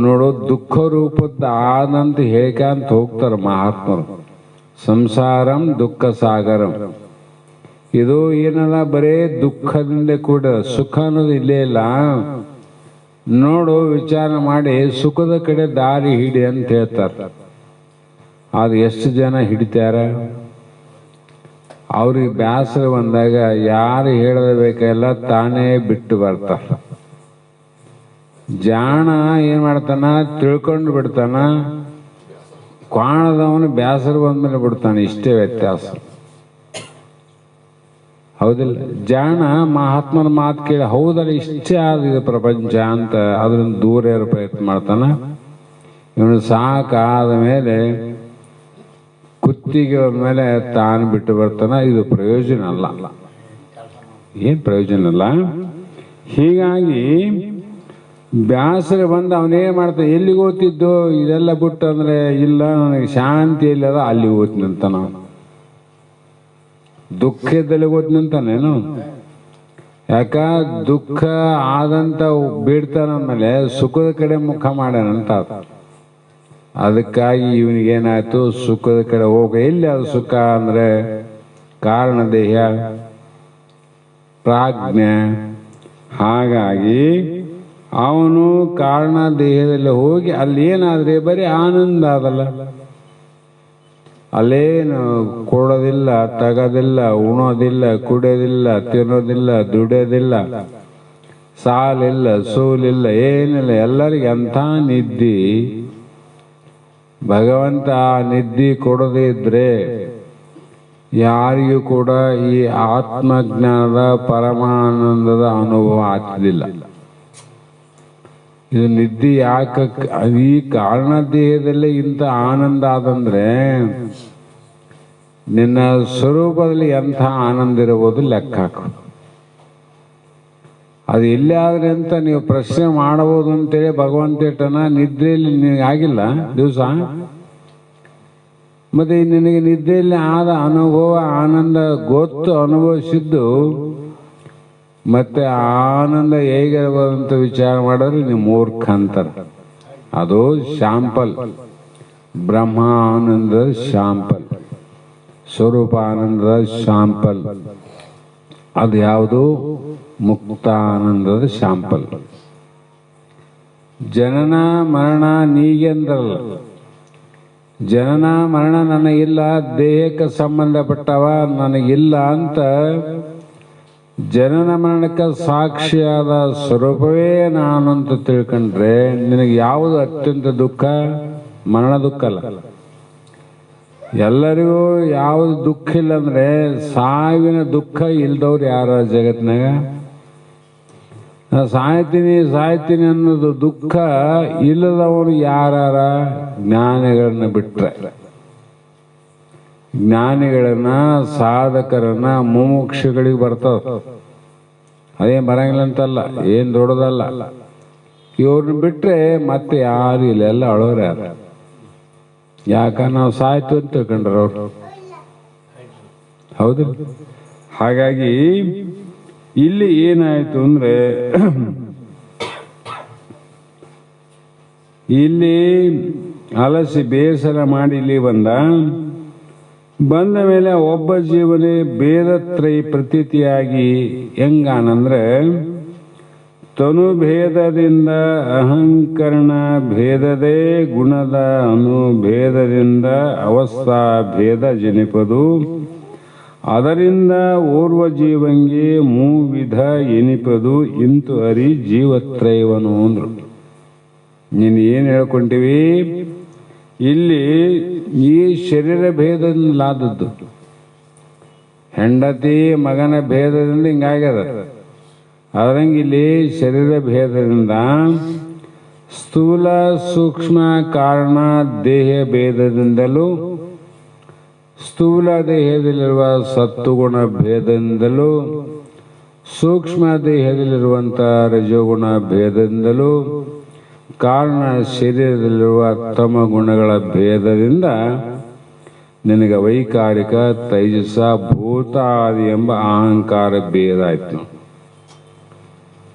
ನೋಡೋ ದುಃಖ ರೂಪದ ಆದಂತ ಹೇಳ್ಕಂತ ಹೋಗ್ತಾರೆ ಮಹಾತ್ಮರು. ಸಂಸಾರಂ ದುಃಖ ಸಾಗರಂ. ಇದು ಏನಲ್ಲ, ಬರೇ ದುಃಖದಿಂದ ಕೂಡ ಸುಖ ಅನ್ನೋದು ಇಲ್ಲೇ ಇಲ್ಲ. ನೋಡು, ವಿಚಾರ ಮಾಡಿ ಸುಖದ ಕಡೆ ದಾರಿ ಹಿಡಿ ಅಂತ ಹೇಳ್ತಾರೆ. ಅದು ಎಷ್ಟು ಜನ ಹಿಡಿತಾರ? ಅವ್ರಿಗೆ ಬ್ಯಾಸರ ಬಂದಾಗ ಯಾರು ಹೇಳಬೇಕೆಲ್ಲ ತಾನೇ ಬಿಟ್ಟು ಬರ್ತಾರ. ಜಾಣ ಏನ್ ಮಾಡ್ತಾನ? ತಿಳ್ಕೊಂಡು ಬಿಡ್ತಾನ. ಕ್ವಾಣದವನು ಬ್ಯಾಸರ ಬಂದ್ಮೇಲೆ ಬಿಡ್ತಾನೆ. ಇಷ್ಟೇ ವ್ಯತ್ಯಾಸ, ಹೌದಿಲ್ಲ? ಜಾಣ ಮಹಾತ್ಮನ ಮಾತು ಕೇಳಿ ಹೌದಲ್ಲ ಇಷ್ಟೇ ಆದಿದೆ ಪ್ರಪಂಚ ಅಂತ ಅದರಿಂದ ದೂರ ಇರೋ ಪ್ರಯತ್ನ ಮಾಡ್ತಾನ. ಇವನು ಸಾಕಾದ ಮೇಲೆ ಕುತ್ತಿಗೆ ಮೇಲೆ ತಾನು ಬಿಟ್ಟು ಬರ್ತಾನ. ಇದು ಪ್ರಯೋಜನ ಅಲ್ಲ, ಏನ್ ಪ್ರಯೋಜನ ಅಲ್ಲ. ಹೀಗಾಗಿ ಬ್ಯಾಸರ ಬಂದು ಅವನೇನ್ ಮಾಡ್ತಾನೆ? ಎಲ್ಲಿಗೆ ಓದ್ತಿದ್ದು ಇದೆಲ್ಲ ಬಿಟ್ಟು ಅಂದ್ರೆ, ಇಲ್ಲ ನನಗೆ ಶಾಂತಿ ಎಲ್ಲಿದ ಅಲ್ಲಿ ಓದ್ತಿನಂತ. ನಾವು ದುಃಖದಲ್ಲಿ ಓದ್ನಂತಾನೇನು? ಯಾಕ ದುಃಖ ಆದಂತ ಬೀಡ್ತಾನಂದ್ಮೇಲೆ ಸುಖದ ಕಡೆ ಮುಖ ಮಾಡ್ಯಾನಂತ. ಅದಕ್ಕಾಗಿ ಇವನಿಗೇನಾಯ್ತು? ಸುಖದ ಕಡೆ ಹೋಗ. ಎಲ್ಲಿ ಅದು ಸುಖ ಅಂದ್ರೆ ಕಾರಣ ದೇಹ, ಪ್ರಾಜ್ಞೆ. ಹಾಗಾಗಿ ಅವನು ಕಾರಣ ದೇಹದಲ್ಲಿ ಹೋಗಿ ಅಲ್ಲಿ ಏನಾದ್ರೆ ಬರೀ ಆನಂದ ಅದಲ್ಲ. ಅಲ್ಲೇನು ಕೊಡೋದಿಲ್ಲ, ತಗೋದಿಲ್ಲ, ಉಣೋದಿಲ್ಲ, ಕುಡಿಯೋದಿಲ್ಲ, ತಿನ್ನೋದಿಲ್ಲ, ದುಡಿಯೋದಿಲ್ಲ, ಸಾಲಿಲ್ಲ, ಸೋಲಿಲ್ಲ, ಏನಿಲ್ಲ. ಎಲ್ಲರಿಗೆ ಅಂಥ ನಿದ್ದಿ. ಭಗವಂತ ನಿದ್ದಿ ಕೊಡದೇ ಇದ್ರೆ ಯಾರಿಗೂ ಕೂಡ ಈ ಆತ್ಮಜ್ಞಾನದ ಪರಮಾನಂದದ ಅನುಭವ ಆಗ್ತಿದ್ದಿಲ್ಲ. ಇದು ನಿದ್ದೆ ಯಾಕೆ? ಈ ಕಾರಣ ದೇಹದಲ್ಲೇ ಇಂಥ ಆನಂದ ಆದಂದ್ರೆ ನಿನ್ನ ಸ್ವರೂಪದಲ್ಲಿ ಎಂಥ ಆನಂದ ಇರಬಹುದು ಲೆಕ್ಕ ಹಾಕು. ಅದು ಎಲ್ಲಿ ಆದ್ರೆ ಅಂತ ನೀವು ಪ್ರಶ್ನೆ ಮಾಡಬಹುದು ಅಂತೇಳಿ ಭಗವಂತ ಇಟ್ಟನ ನಿದ್ರೆಯಲ್ಲಿ ನಿನಗೆ ಆಗಿಲ್ಲ ದಿವಸ. ಮತ್ತೆ ನಿನಗೆ ನಿದ್ದೆಯಲ್ಲಿ ಆದ ಅನುಭವ ಆನಂದ ಗೊತ್ತು ಅನುಭವಿಸಿದ್ದು ಮತ್ತೆ ಆನಂದ ಹೇಗಿರಬಹುದಂತ ವಿಚಾರ ಮಾಡಿದ್ರೆ ನೀವು ಮೂರ್ಖ ಅಂತಾರೆ. ಅದು ಶಾಂಪಲ್, ಬ್ರಹ್ಮ ಆನಂದದ ಶಾಂಪಲ್, ಸ್ವರೂಪ ಆನಂದದ ಶಾಂಪಲ್. ಅದು ಯಾವುದು? ಮುಕ್ತಾನಂದದ ಶಾಂಪಲ್. ಜನನ ಮರಣ ನೀಗೆ ಅಂದ್ರಲ್ಲ, ಜನನ ಮರಣ ನನಗಿಲ್ಲ, ದೇಹಕ್ಕೆ ಸಂಬಂಧಪಟ್ಟವ ನನಗಿಲ್ಲ ಅಂತ ಜನನ ಮರಣಕ್ಕೆ ಸಾಕ್ಷಿಯಾದ ಸ್ವರೂಪವೇ ನಾನು ಅಂತ ತಿಳ್ಕೊಂಡ್ರೆ ನಿನಗೆ ಯಾವುದು ಅತ್ಯಂತ ದುಃಖ? ಮರಣ ದುಃಖ ಅಲ್ಲ. ಎಲ್ಲರಿಗೂ ಯಾವುದು ದುಃಖ ಇಲ್ಲ ಅಂದ್ರೆ ಸಾವಿನ ದುಃಖ ಇಲ್ದವ್ರು ಯಾರ ಜಗತ್ನಾಗ? ಸಾಯ್ತೀನಿ ಅನ್ನೋದು ದುಃಖ ಇಲ್ಲದವನು ಯಾರ? ಜ್ಞಾನಿಗಳನ್ನ ಬಿಟ್ರೆ, ಜ್ಞಾನಿಗಳನ್ನ ಸಾಧಕರನ್ನ ಮುಮುಕ್ಷುಗಳಿಗೆ ಬರ್ತಾವ. ಅದೇನ್ ಬರಂಗಿಲ್ಲ ಅಂತಲ್ಲ, ಏನ್ ದೊಡ್ಡದಲ್ಲ. ಇವ್ರನ್ನ ಬಿಟ್ರೆ ಮತ್ತೆ ಯಾರು ಇಲ್ಲ, ಎಲ್ಲ ಅಳೋರು ಯಾರು? ಯಾಕ ನಾವು ಸಾಯ್ತು ಅಂತ ತಿಳ್ಕೊಂಡ್ರ ಅವ್ರು. ಹೌದು. ಹಾಗಾಗಿ ಇಲ್ಲಿ ಏನಾಯ್ತು ಅಂದ್ರೆ ಇಲ್ಲಿ ಅಲಸಿ ಬೇಸರ ಮಾಡಿ ಇಲ್ಲಿ ಬಂದ ಮೇಲೆ ಒಬ್ಬ ಜೀವನೇ ಭೇದತ್ರಯ ಪ್ರತೀತಿಯಾಗಿ ಹೆಂಗಾನಂದ್ರೆ ತನುಭೇದದಿಂದ ಅಹಂಕರಣ ಭೇದದೇ ಗುಣದ ಅನುಭೇದದಿಂದ ಅವಸ್ಥಾ ಭೇದ ಜನಿಪದು. ಅದರಿಂದ ಓರ್ವ ಜೀವಂಗೆ ಮೂವಿಧ ಎನಿಪದು ಇಂತು ಅರಿ ಜೀವತ್ರಯವನು ಅಂದ್ರು. ನೀನು ಏನು ಹೇಳ್ಕೊಂತೀವಿ ಇಲ್ಲಿ? ಈ ಶರೀರ ಭೇದದಿಂದಲಾದದ್ದು, ಹೆಂಡತಿ ಮಗನ ಭೇದದಿಂದ ಹಿಂಗಾಗ್ಯದ. ಅದ್ರಂಗೆ ಇಲ್ಲಿ ಶರೀರ ಭೇದದಿಂದ ಸ್ಥೂಲ ಸೂಕ್ಷ್ಮ ಕಾರಣ ದೇಹ ಭೇದದಿಂದಲೂ, ಸ್ಥೂಲ ದೇಹದಲ್ಲಿರುವ ಸತ್ತುಗುಣ ಭೇದದಿಂದಲೂ, ಸೂಕ್ಷ್ಮ ದೇಹದಲ್ಲಿರುವಂಥ ರಜೋಗುಣ ಭೇದದಿಂದಲೂ, ಕಾರಣ ಶರೀರದಲ್ಲಿರುವ ತಮ ಗುಣಗಳ ಭೇದದಿಂದ ನಿನಗೆ ವೈಕಾರಿಕ ತೈಜಸ ಭೂತಾದಿ ಎಂಬ ಅಹಂಕಾರ ಭೇದ ಆಯ್ತು.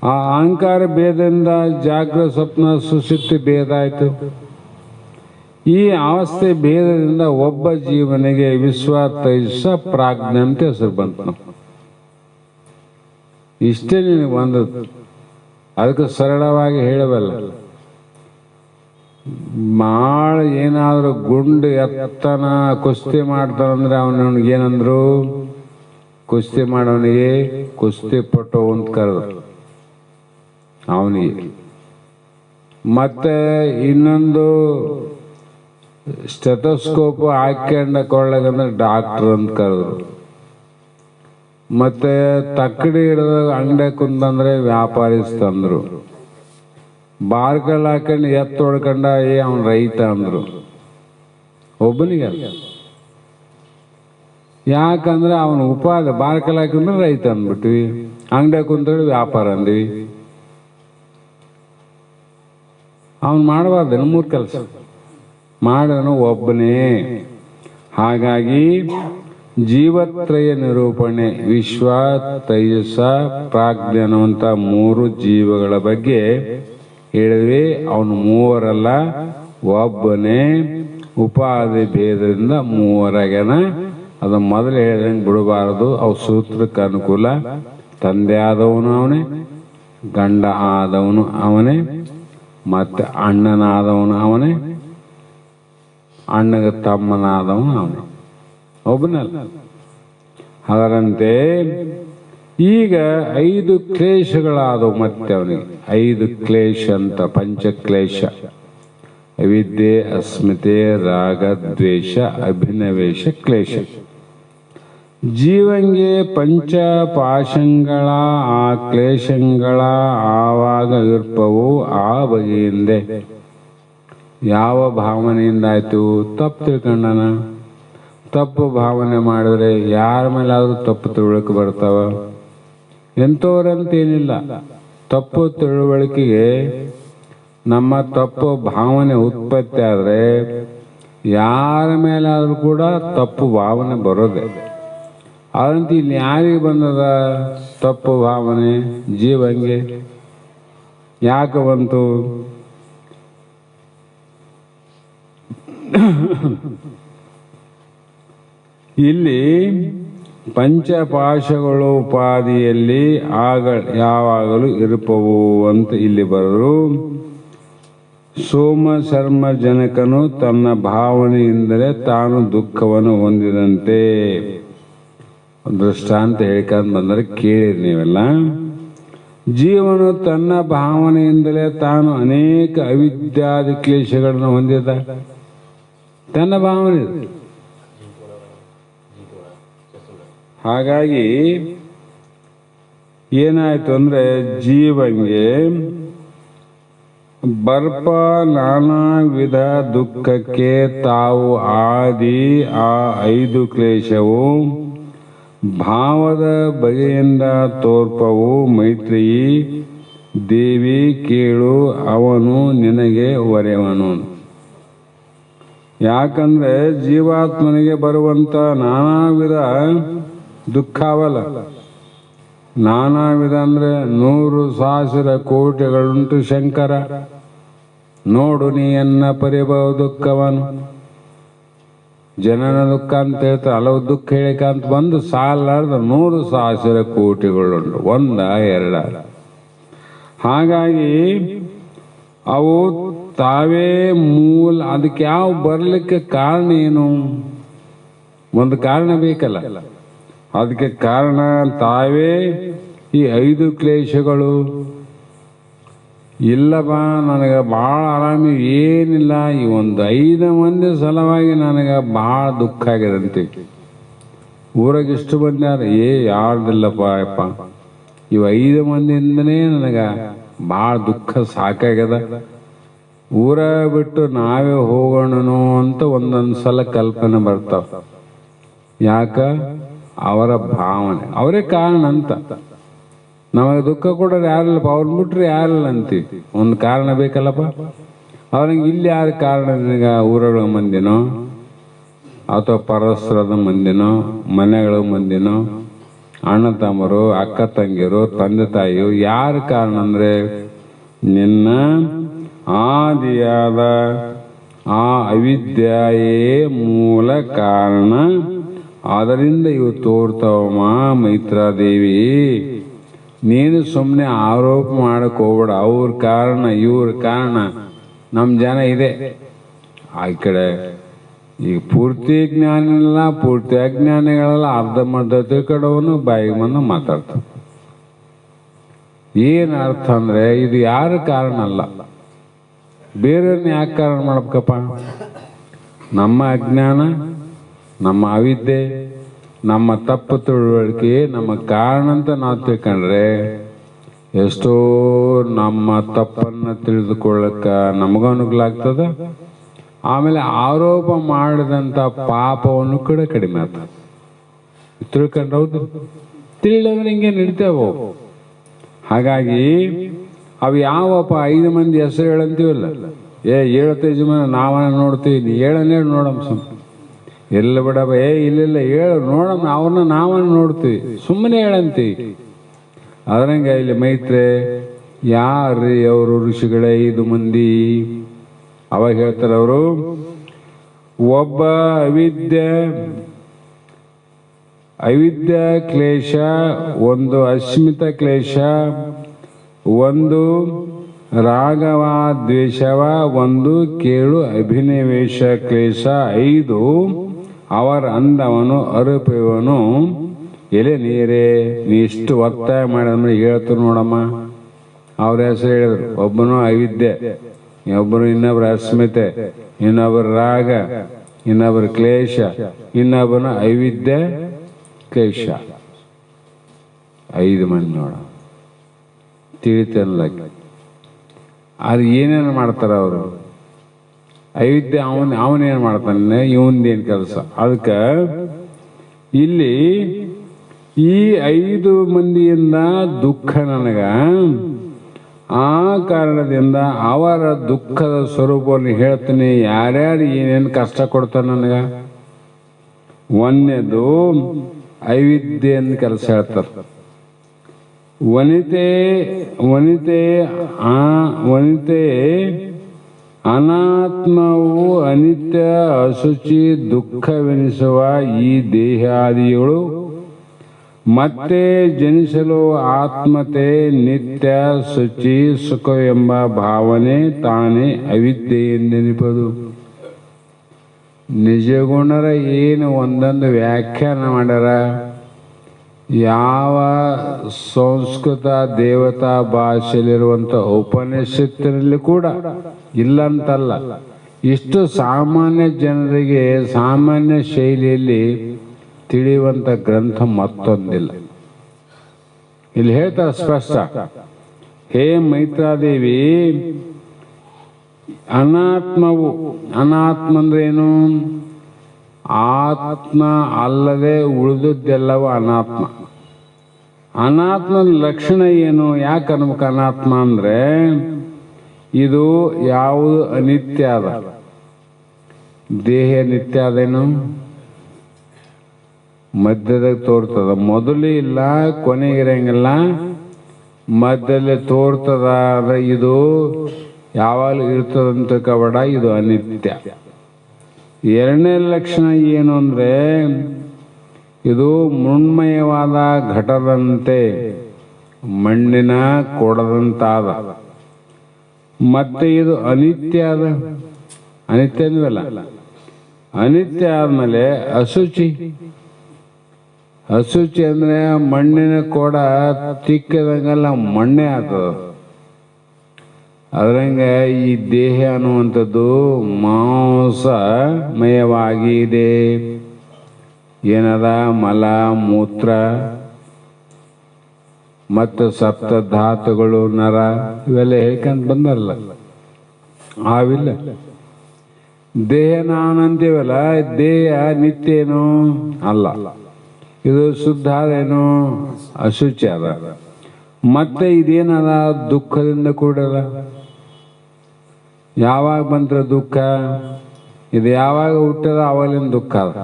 ಆ ಅಹಂಕಾರ ಭೇದದಿಂದ ಜಾಗ್ರತ ಸ್ವಪ್ನ ಸುಶುದ್ಧಿ ಭೇದ ಆಯ್ತು. ಈ ಅವಸ್ಥೆ ಭೇದದಿಂದ ಒಬ್ಬ ಜೀವನಿಗೆ ವಿಶ್ವ ತೈಜಸ ಪ್ರಾಜ್ಞೆ ಅಂತ ಹೆಸರು ಬಂತು. ಇಷ್ಟೇ ನಿನಗೆ ಬಂದದ್ದು. ಅದಕ್ಕೆ ಸರಳವಾಗಿ ಹೇಳಬಲ್ಲ. ಮಾಳ ಏನಾದ್ರು ಗುಂಡು ಎತ್ತನ ಕುಸ್ತಿ ಮಾಡ್ತಾರಂದ್ರೆ ಅವನಿಗೆ ಏನಂದ್ರು? ಕುಸ್ತಿ ಮಾಡೋನಿಗೆ ಕುಸ್ತಿ ಪಟ್ಟು ಅಂತ ಕರೆದ್ರು ಅವನಿಗೆ. ಮತ್ತೆ ಇನ್ನೊಂದು ಸ್ಟೆಥೋಸ್ಕೋಪ್ ಹಾಕ್ಯಂಡ ಕೊಳ್ಳಗಂದ್ರೆ ಡಾಕ್ಟರ್ ಅಂತ ಕರೆದ್ರು. ಮತ್ತೆ ತಕ್ಕಡಿ ಹಿಡಿದ ಅಂಗಡಿ ಕುಂತಂದ್ರೆ ವ್ಯಾಪಾರಿಸ್ತಂದ್ರು. ಬಾರ್ಕಲ್ ಹಾಕೊಂಡು ಎತ್ತು ಹೊಡ್ಕೊಂಡ ಅವನ್ ರೈತ ಅಂದ್ರು. ಒಬ್ಬನಿಗೆ ಯಾಕಂದ್ರೆ ಅವನ ಉಪಾದ ಬಾರ್ಕಲ್ ಹಾಕೊಂಡ್ರೆ ರೈತ ಅಂದ್ಬಿಟ್ವಿ, ಅಂಗಡಿ ಕುಂತೇಳಿ ವ್ಯಾಪಾರ ಅಂದ್ವಿ. ಅವನ್ ಮಾಡಬಾರ್ದೇನು ಮೂರು ಕೆಲಸ ಮಾಡೋನು ಒಬ್ಬನೇ. ಹಾಗಾಗಿ ಜೀವತ್ರಯ ನಿರೂಪಣೆ, ವಿಶ್ವ ತೈಜಸ ಪ್ರಾಜ್ಞೆ ಅನ್ನುವಂಥ ಮೂರು ಜೀವಗಳ ಬಗ್ಗೆ ಹೇಳಿದ್ವಿ. ಅವನು ಮೂವರಲ್ಲ, ಒಬ್ಬನೇ. ಉಪಾಧಿ ಭೇದದಿಂದ ಮೂವರಾಗ್ಯಾನ. ಅದು ಮೊದಲು ಹೇಳ್ದಂಗೆ ಬಿಡಬಾರದು. ಅವು ಸೂತ್ರಕ್ಕೆ ಅನುಕೂಲ. ತಂದೆ ಆದವನು ಅವನೇ, ಗಂಡ ಆದವನು ಅವನೇ, ಮತ್ತೆ ಅಣ್ಣನಾದವನು ಅವನೇ, ಅಣ್ಣಗೆ ತಮ್ಮನಾದವನು ಅವನೇ, ಒಬ್ಬನಲ್ಲ. ಅದರಂತೆ ಈಗ 5 ಕ್ಲೇಶಗಳಾದವು. ಮತ್ತೆ ಅವನಿಗೆ 5 ಕ್ಲೇಶ ಅಂತ, ಪಂಚಕ್ಲೇಶ: ಅವಿದ್ಯೆ, ಅಸ್ಮಿತೆ, ರಾಗ, ದ್ವೇಷ, ಅಭಿನವೇಶ ಕ್ಲೇಶ. ಜೀವಂಗೆ ಪಂಚಪಾಶಂಗಳ ಆ ಕ್ಲೇಶಗಳ ಆವಾಗ ಇರ್ಪವು ಆ ಬಗೆಯಿಂದೆ. ಯಾವ ಭಾವನೆಯಿಂದಾಯ್ತು? ತಪ್ಪು ತಿಳ್ಕೊಂಡನ. ತಪ್ಪು ಭಾವನೆ ಮಾಡಿದ್ರೆ ಯಾರ ಮೇಲಾದ್ರೂ ತಪ್ಪು ತಿಳುವಳಿಕೆ ಬರ್ತಾವ. ಎಂಥವ್ರಂತೇನಿಲ್ಲ, ತಪ್ಪು ತಿಳುವಳಿಕೆಗೆ ನಮ್ಮ ತಪ್ಪು ಭಾವನೆ ಉತ್ಪತ್ತಿ ಆದರೆ ಯಾರ ಮೇಲಾದರೂ ಕೂಡ ತಪ್ಪು ಭಾವನೆ ಬರೋದೆ. ಅದಂತ ಇಲ್ಲಿ ಯಾರಿಗೆ ಬಂದದ ತಪ್ಪು ಭಾವನೆ? ಜೀವಂಗೆ. ಯಾಕೆ ಬಂತು? ಇಲ್ಲಿ ಪಂಚಪಾಶಗಳು ಉಪಾದಿಯಲ್ಲಿ ಯಾವಾಗಲೂ ಇರುಪವು ಅಂತ ಇಲ್ಲಿ ಬರೆದರು. ಸೋಮ ಶರ್ಮ ಜನಕನು ತನ್ನ ಭಾವನೆಯಿಂದಲೇ ತಾನು ದುಃಖವನ್ನು ಹೊಂದಿದಂತೆ. ದೃಷ್ಟಾಂತ ಹೇಳ್ಕೊಂಡು ಬಂದರೆ ಕೇಳಿರಿ ನೀವೆಲ್ಲ. ಜೀವನು ತನ್ನ ಭಾವನೆಯಿಂದಲೇ ತಾನು ಅನೇಕ ಅವಿದ್ಯಾದಿ ಕ್ಲೇಶಗಳನ್ನು ಹೊಂದಿದ. ತನ್ನ ಭಾವನೆ. ಹಾಗಾಗಿ ಏನಾಯ್ತು ಅಂದ್ರೆ ಜೀವಂಗೆ ಬರ್ಪ ನಾನಾ ವಿಧ ದುಃಖಕ್ಕೆ ತಾವು ಆದಿ ಆ 5 ಕ್ಲೇಶವು ಭಾವದ ಬಗೆಯಿಂದ ತೋರ್ಪವು. ಮೈತ್ರಿಯಿ ದೇವಿ ಕೇಳು, ಅವನು ನಿನಗೆ ಒರೆವನು. ಯಾಕಂದ್ರೆ ಜೀವಾತ್ಮನಿಗೆ ಬರುವಂತ ನಾನಾ ವಿಧ ದುಃಖ ಅವಲ್ಲ. ನಾನಾ ವಿಧ ಅಂದ್ರೆ 100,000 ಕೋಟಿಗಳುಂಟು ಶಂಕರ. ನೋಡು ನೀಯನ್ನ ಪರಿಭವ ದುಃಖವನು. ಜನನ ದುಃಖ ಅಂತ ಹೇಳ್ತಾರೆ, ಹಲವು ದುಃಖ ಹೇಳಿಕಂತ ಬಂದು ಸಾಲಾರ್ದ 100,000 ಕೋಟಿಗಳುಂಟು, 1 2. ಹಾಗಾಗಿ ಅವು ತಾವೇ ಮೂಲ. ಅದಕ್ಕೆ ಯಾವ ಬರ್ಲಿಕ್ಕೆ ಕಾರಣ ಏನು? ಒಂದು ಕಾರಣ ಬೇಕಲ್ಲ. ಅದಕ್ಕೆ ಕಾರಣ ತಾವೇ ಈ 5 ಕ್ಲೇಶಗಳು. ಇಲ್ಲಪ್ಪ ನನಗೆ ಭಾಳ ಆರಾಮಿ ಏನಿಲ್ಲ, ಈ ಒಂದು 5 ಮಂದಿ ಸಲುವಾಗಿ ನನಗೆ ಭಾಳ ದುಃಖ ಆಗ್ಯದಂತೆ. ಊರಾಗ ಇಷ್ಟು ಮಂದಿ ಯಾರ್ದಿಲ್ಲಪ್ಪ ಯಪ್ಪ, ಇವು 5 ಮಂದಿಯಿಂದನೇ ನನಗೆ ಭಾಳ ದುಃಖ ಸಾಕಾಗ್ಯದ. ಊರ ಬಿಟ್ಟು ನಾವೇ ಹೋಗೋಣನು ಅಂತ ಒಂದೊಂದು ಸಲ ಕಲ್ಪನೆ ಬರ್ತಾವ. ಯಾಕ? ಅವರ ಭಾವನೆ, ಅವರೇ ಕಾರಣ ಅಂತ. ನಮಗೆ ದುಃಖ ಕೊಡೋರು ಯಾರಿಲ್ಲಪ್ಪ, ಅವ್ರನ್ನ ಬಿಟ್ರೆ ಯಾರಿಲ್ಲ ಅಂತೀವಿ. ಒಂದು ಕಾರಣ ಬೇಕಲ್ಲಪ್ಪ. ಅವ್ರಿಗೆ ಇಲ್ಲಿ ಯಾರು ಕಾರಣ? ನಿನಗ ಊರಗಳ ಮಂದಿನೋ ಅಥವಾ ಪರಸ್ಪರದ ಮಂದಿನೋ, ಮನೆಗಳ ಮಂದಿನೋ, ಅಣ್ಣ ತಮ್ಮರು, ಅಕ್ಕ ತಂಗಿರು, ತಂದೆ ತಾಯಿಯು. ಯಾರು ಕಾರಣ ಅಂದ್ರೆ ನಿನ್ನ ಆದಿಯಾದ ಆ ಅವಿದ್ಯೆಯೇ ಮೂಲ ಕಾರಣ. ಅದರಿಂದ ಇವು ತೋರ್ತಾವಮ್ಮ ಮೈತ್ರಾದೇವಿ. ನೀನು ಸುಮ್ಮನೆ ಆರೋಪ ಮಾಡಕ್ ಹೋಗ್ಬೇಡ. ಅವ್ರ ಕಾರಣ ಇವ್ರ ಕಾರಣ. ನಮ್ಮ ಜನ ಇದೆ ಆ ಕಡೆ. ಈಗ ಪೂರ್ತಿ ಜ್ಞಾನಿಲ್ಲ, ಪೂರ್ತಿ ಅಜ್ಞಾನಿಗಳಲ್ಲ, ಅರ್ಧಮರ್ಧ ತಿಳ್ಕೊಂಡವನು ಬಾಯಿಗೆ ಬಂದು ಮಾತಾಡ್ತಾವ. ಏನ್ ಅರ್ಥ ಅಂದ್ರೆ ಇದು ಯಾರ ಕಾರಣ ಅಲ್ಲ, ಬೇರೆಯವ್ರನ್ನ ಯಾಕೆ ಕಾರಣ ಮಾಡ್ಬೇಕಪ್ಪ? ನಮ್ಮ ಅಜ್ಞಾನ, ನಮ್ಮ ಅವಿದ್ಯೆ, ನಮ್ಮ ತಪ್ಪು ತಿಳುವಳಿಕೆ ನಮ್ಮ ಕಾರಣ ಅಂತ ನಾವು ತಿಳ್ಕೊಂಡ್ರೆ ಎಷ್ಟೋ ನಮ್ಮ ತಪ್ಪನ್ನು ತಿಳಿದುಕೊಳ್ಳಕ್ಕ ನಮಗೂ ಅನುಕೂಲ ಆಗ್ತದ. ಆಮೇಲೆ ಆರೋಪ ಮಾಡಿದಂಥ ಪಾಪವನ್ನು ಕೂಡ ಕಡಿಮೆ ಆಗ್ತದೆ. ತಿಳ್ಕೊಂಡ್ರೆ ಹೌದು, ತಿಳಿದ್ರೆ ಹಿಂಗೆ ನಡೀತೇವೆ. ಹಾಗಾಗಿ ಅವು ಯಾವಪ್ಪ 5 ಮಂದಿ ಹೆಸರು ಹೇಳಂತೀವಲ್ಲ, 75 ಮಂದಿ ನಾವನ್ನ ನೋಡ್ತೀವಿ. ನೀ ಹೇಳನೇ ನೋಡಮ್ಮ. ಎಲ್ಲ ಬಿಡಪ್ಪ, ಇಲ್ಲ ಹೇಳು ನೋಡಮ್ಮ, ಅವ್ರನ್ನ ನಾವನ್ನ ನೋಡ್ತೀವಿ, ಸುಮ್ಮನೆ ಹೇಳಂತೀವಿ. ಅದ್ರಂಗ ಇಲ್ಲಿ ಮೈತ್ರೆ ಯಾರ್ರೀ ಅವರು? ಋಷಿಗಳೇ 5 ಮಂದಿ. ಅವಾಗ ಹೇಳ್ತಾರೆ ಅವರು, ಒಬ್ಬ ಅವಿದ್ಯ ಕ್ಲೇಶ, ಒಂದು ಅಸ್ಮಿತ ಕ್ಲೇಶ, ಒಂದು ರಾಗವ ದ್ವೇಷವ, ಒಂದು ಕೇಳು ಅಭಿನಿವೇಶ ಕ್ಲೇಶ. 5 ಅವರ ಅಂದವನು ಅರುಪವನು. ಎಲೆ ನೀರೇ, ನೀ ಇಷ್ಟು ಒತ್ತಾಯ ಮಾಡಿದ್ರೆ ಹೇಳ್ತು ನೋಡಮ್ಮ. ಅವ್ರ ಹೆಸರು ಹೇಳಿದ್ರು. ಒಬ್ಬನು ಅವಿದ್ಯೆ, ಒಬ್ಬನು ಇನ್ನೊಬ್ಬರ ಅಸ್ಮಿತೆ, ಇನ್ನೊಬ್ಬರ ರಾಗ, ಇನ್ನೊಬ್ಬರ ಕ್ಲೇಶ, ಇನ್ನೊಬ್ಬನ ಅವಿದ್ಯೆ ಕ್ಲೇಶ. 5 ಮಂದಿ ನೋಡ, ತಿಳಿತಲ್ಲ. ಅದು ಏನೇನು ಮಾಡ್ತಾರ ಅವರು? ಅವಿದ್ಯೆ ಅವನೇನು ಮಾಡ್ತಾನೆ, ಇವಂದೇನು ಕೆಲಸ? ಅದಕ್ಕೆ ಇಲ್ಲಿ ಈ 5 ಮಂದಿಯಿಂದ ದುಃಖ ನನಗ ಆ ಕಾರಣದಿಂದ ಅವರ ದುಃಖದ ಸ್ವರೂಪವನ್ನು ಹೇಳ್ತೀನಿ. ಯಾರ್ಯಾರು ಏನೇನು ಕಷ್ಟ ಕೊಡ್ತಾನೆ ನನಗೆ. ಒಂದನೇದು ಐವಿದ್ಯೆಯನ್ನು ಕೆಲಸ ಹೇಳ್ತಾರೆ. ವನಿತೆ ಅನಾತ್ಮವು ಅನಿತ್ಯ ಅಶುಚಿ ದುಃಖವೆನಿಸುವ ಈ ದೇಹಾದಿಗಳು ಮತ್ತೆ ಜನಿಸಲು ಆತ್ಮತೆ ನಿತ್ಯ ಶುಚಿ ಸುಖವೆಂಬ ಭಾವನೆ ತಾನೇ ಅವಿದ್ಯೆ ಎಂದೆನಿಪದು. ನಿಜಗುಣರ ಏನು ಒಂದೊಂದು ವ್ಯಾಖ್ಯಾನ ಮಾಡ್ಯಾರ. ಯಾವ ಸಂಸ್ಕೃತ ದೇವತಾ ಭಾಷೆಯಲ್ಲಿರುವಂಥ ಉಪನಿಷತ್ತಿನಲ್ಲಿ ಕೂಡ ಇಲ್ಲಂತಲ್ಲ. ಇಷ್ಟು ಸಾಮಾನ್ಯ ಜನರಿಗೆ ಸಾಮಾನ್ಯ ಶೈಲಿಯಲ್ಲಿ ತಿಳಿಯುವಂಥ ಗ್ರಂಥ ಮತ್ತೊಂದಿಲ್ಲ. ಇಲ್ಲಿ ಹೇಳ್ತಾರೆ ಸ್ಪಷ್ಟ, ಹೇ ಮೈತ್ರಾದೇವಿ, ಅನಾತ್ಮವು, ಅನಾತ್ಮ ಅಂದ್ರೆ ಏನು? ಆತ್ಮ ಅಲ್ಲದೆ ಉಳಿದದ್ದೆಲ್ಲವೂ ಅನಾತ್ಮ. ಅನಾತ್ಮದ ಲಕ್ಷಣ ಏನು? ಯಾಕೆ ಅನ್ಬೇಕು ಅನಾತ್ಮ ಅಂದ್ರೆ ಇದು ಯಾವುದು ಅನಿತ್ಯ ಅದ. ದೇಹ ನಿತ್ಯ ಅದೇನು? ಮಧ್ಯದಾಗ ತೋರ್ತದ. ಮೊದಲು ಇಲ್ಲ, ಕೊನೆಗಿರಂಗಿಲ್ಲ, ಮಧ್ಯದಲ್ಲಿ ತೋರ್ತದ. ಅಂದ್ರೆ ಇದು ಯಾವಾಗಲೂ ಇರ್ತದಂತ ಕಬಡ, ಇದು ಅನಿತ್ಯ. ಎರಡನೇ ಲಕ್ಷಣ ಏನು ಅಂದ್ರೆ ಇದು ಮೃಣ್ಮಯವಾದ ಘಟದಂತೆ, ಮಣ್ಣಿನ ಕೊಡದಂತಾದ. ಮತ್ತೆ ಇದು ಅನಿತ್ಯ ಅದ. ಅನಿತ್ಯ ಅಂದ್ವಲ್ಲ, ಅನಿತ್ಯ ಆದ್ಮೇಲೆ ಅಶುಚಿ. ಅಶುಚಿ ಅಂದ್ರೆ ಮಣ್ಣಿನ ಕೊಡ ತಿಕ್ಕದಂಗೆಲ್ಲ ಮಣ್ಣೆ ಆಗ್ತದ. ಅದರಂಗೆ ಈ ದೇಹ ಅನ್ನುವಂಥದ್ದು ಮಾಂಸಮಯವಾಗಿದೆ. ಏನದ? ಮಲ, ಮೂತ್ರ ಮತ್ತು ಸಪ್ತ ಧಾತುಗಳು, ನರ, ಇವೆಲ್ಲ ಹೇಳ್ಕೊಂತ ಬಂದಲ್ಲ. ಆವಿಲ್ಲ. ದೇಹ ನಾನಂತೀವಲ್ಲ, ದೇಹ ನಿತ್ಯೇನು ಅಲ್ಲ. ಇದು ಶುದ್ಧ ಅದೇನು? ಅಶುಚಿ ಅದ. ಮತ್ತೆ ಇದೇನದ? ದುಃಖದಿಂದ ಕೂಡದ. ಯಾವಾಗ ಬಂದ್ರೆ ದುಃಖ? ಇದು ಯಾವಾಗ ಹುಟ್ಟದ ಅವಾಗಲಿನ ದುಃಖ ಅದ.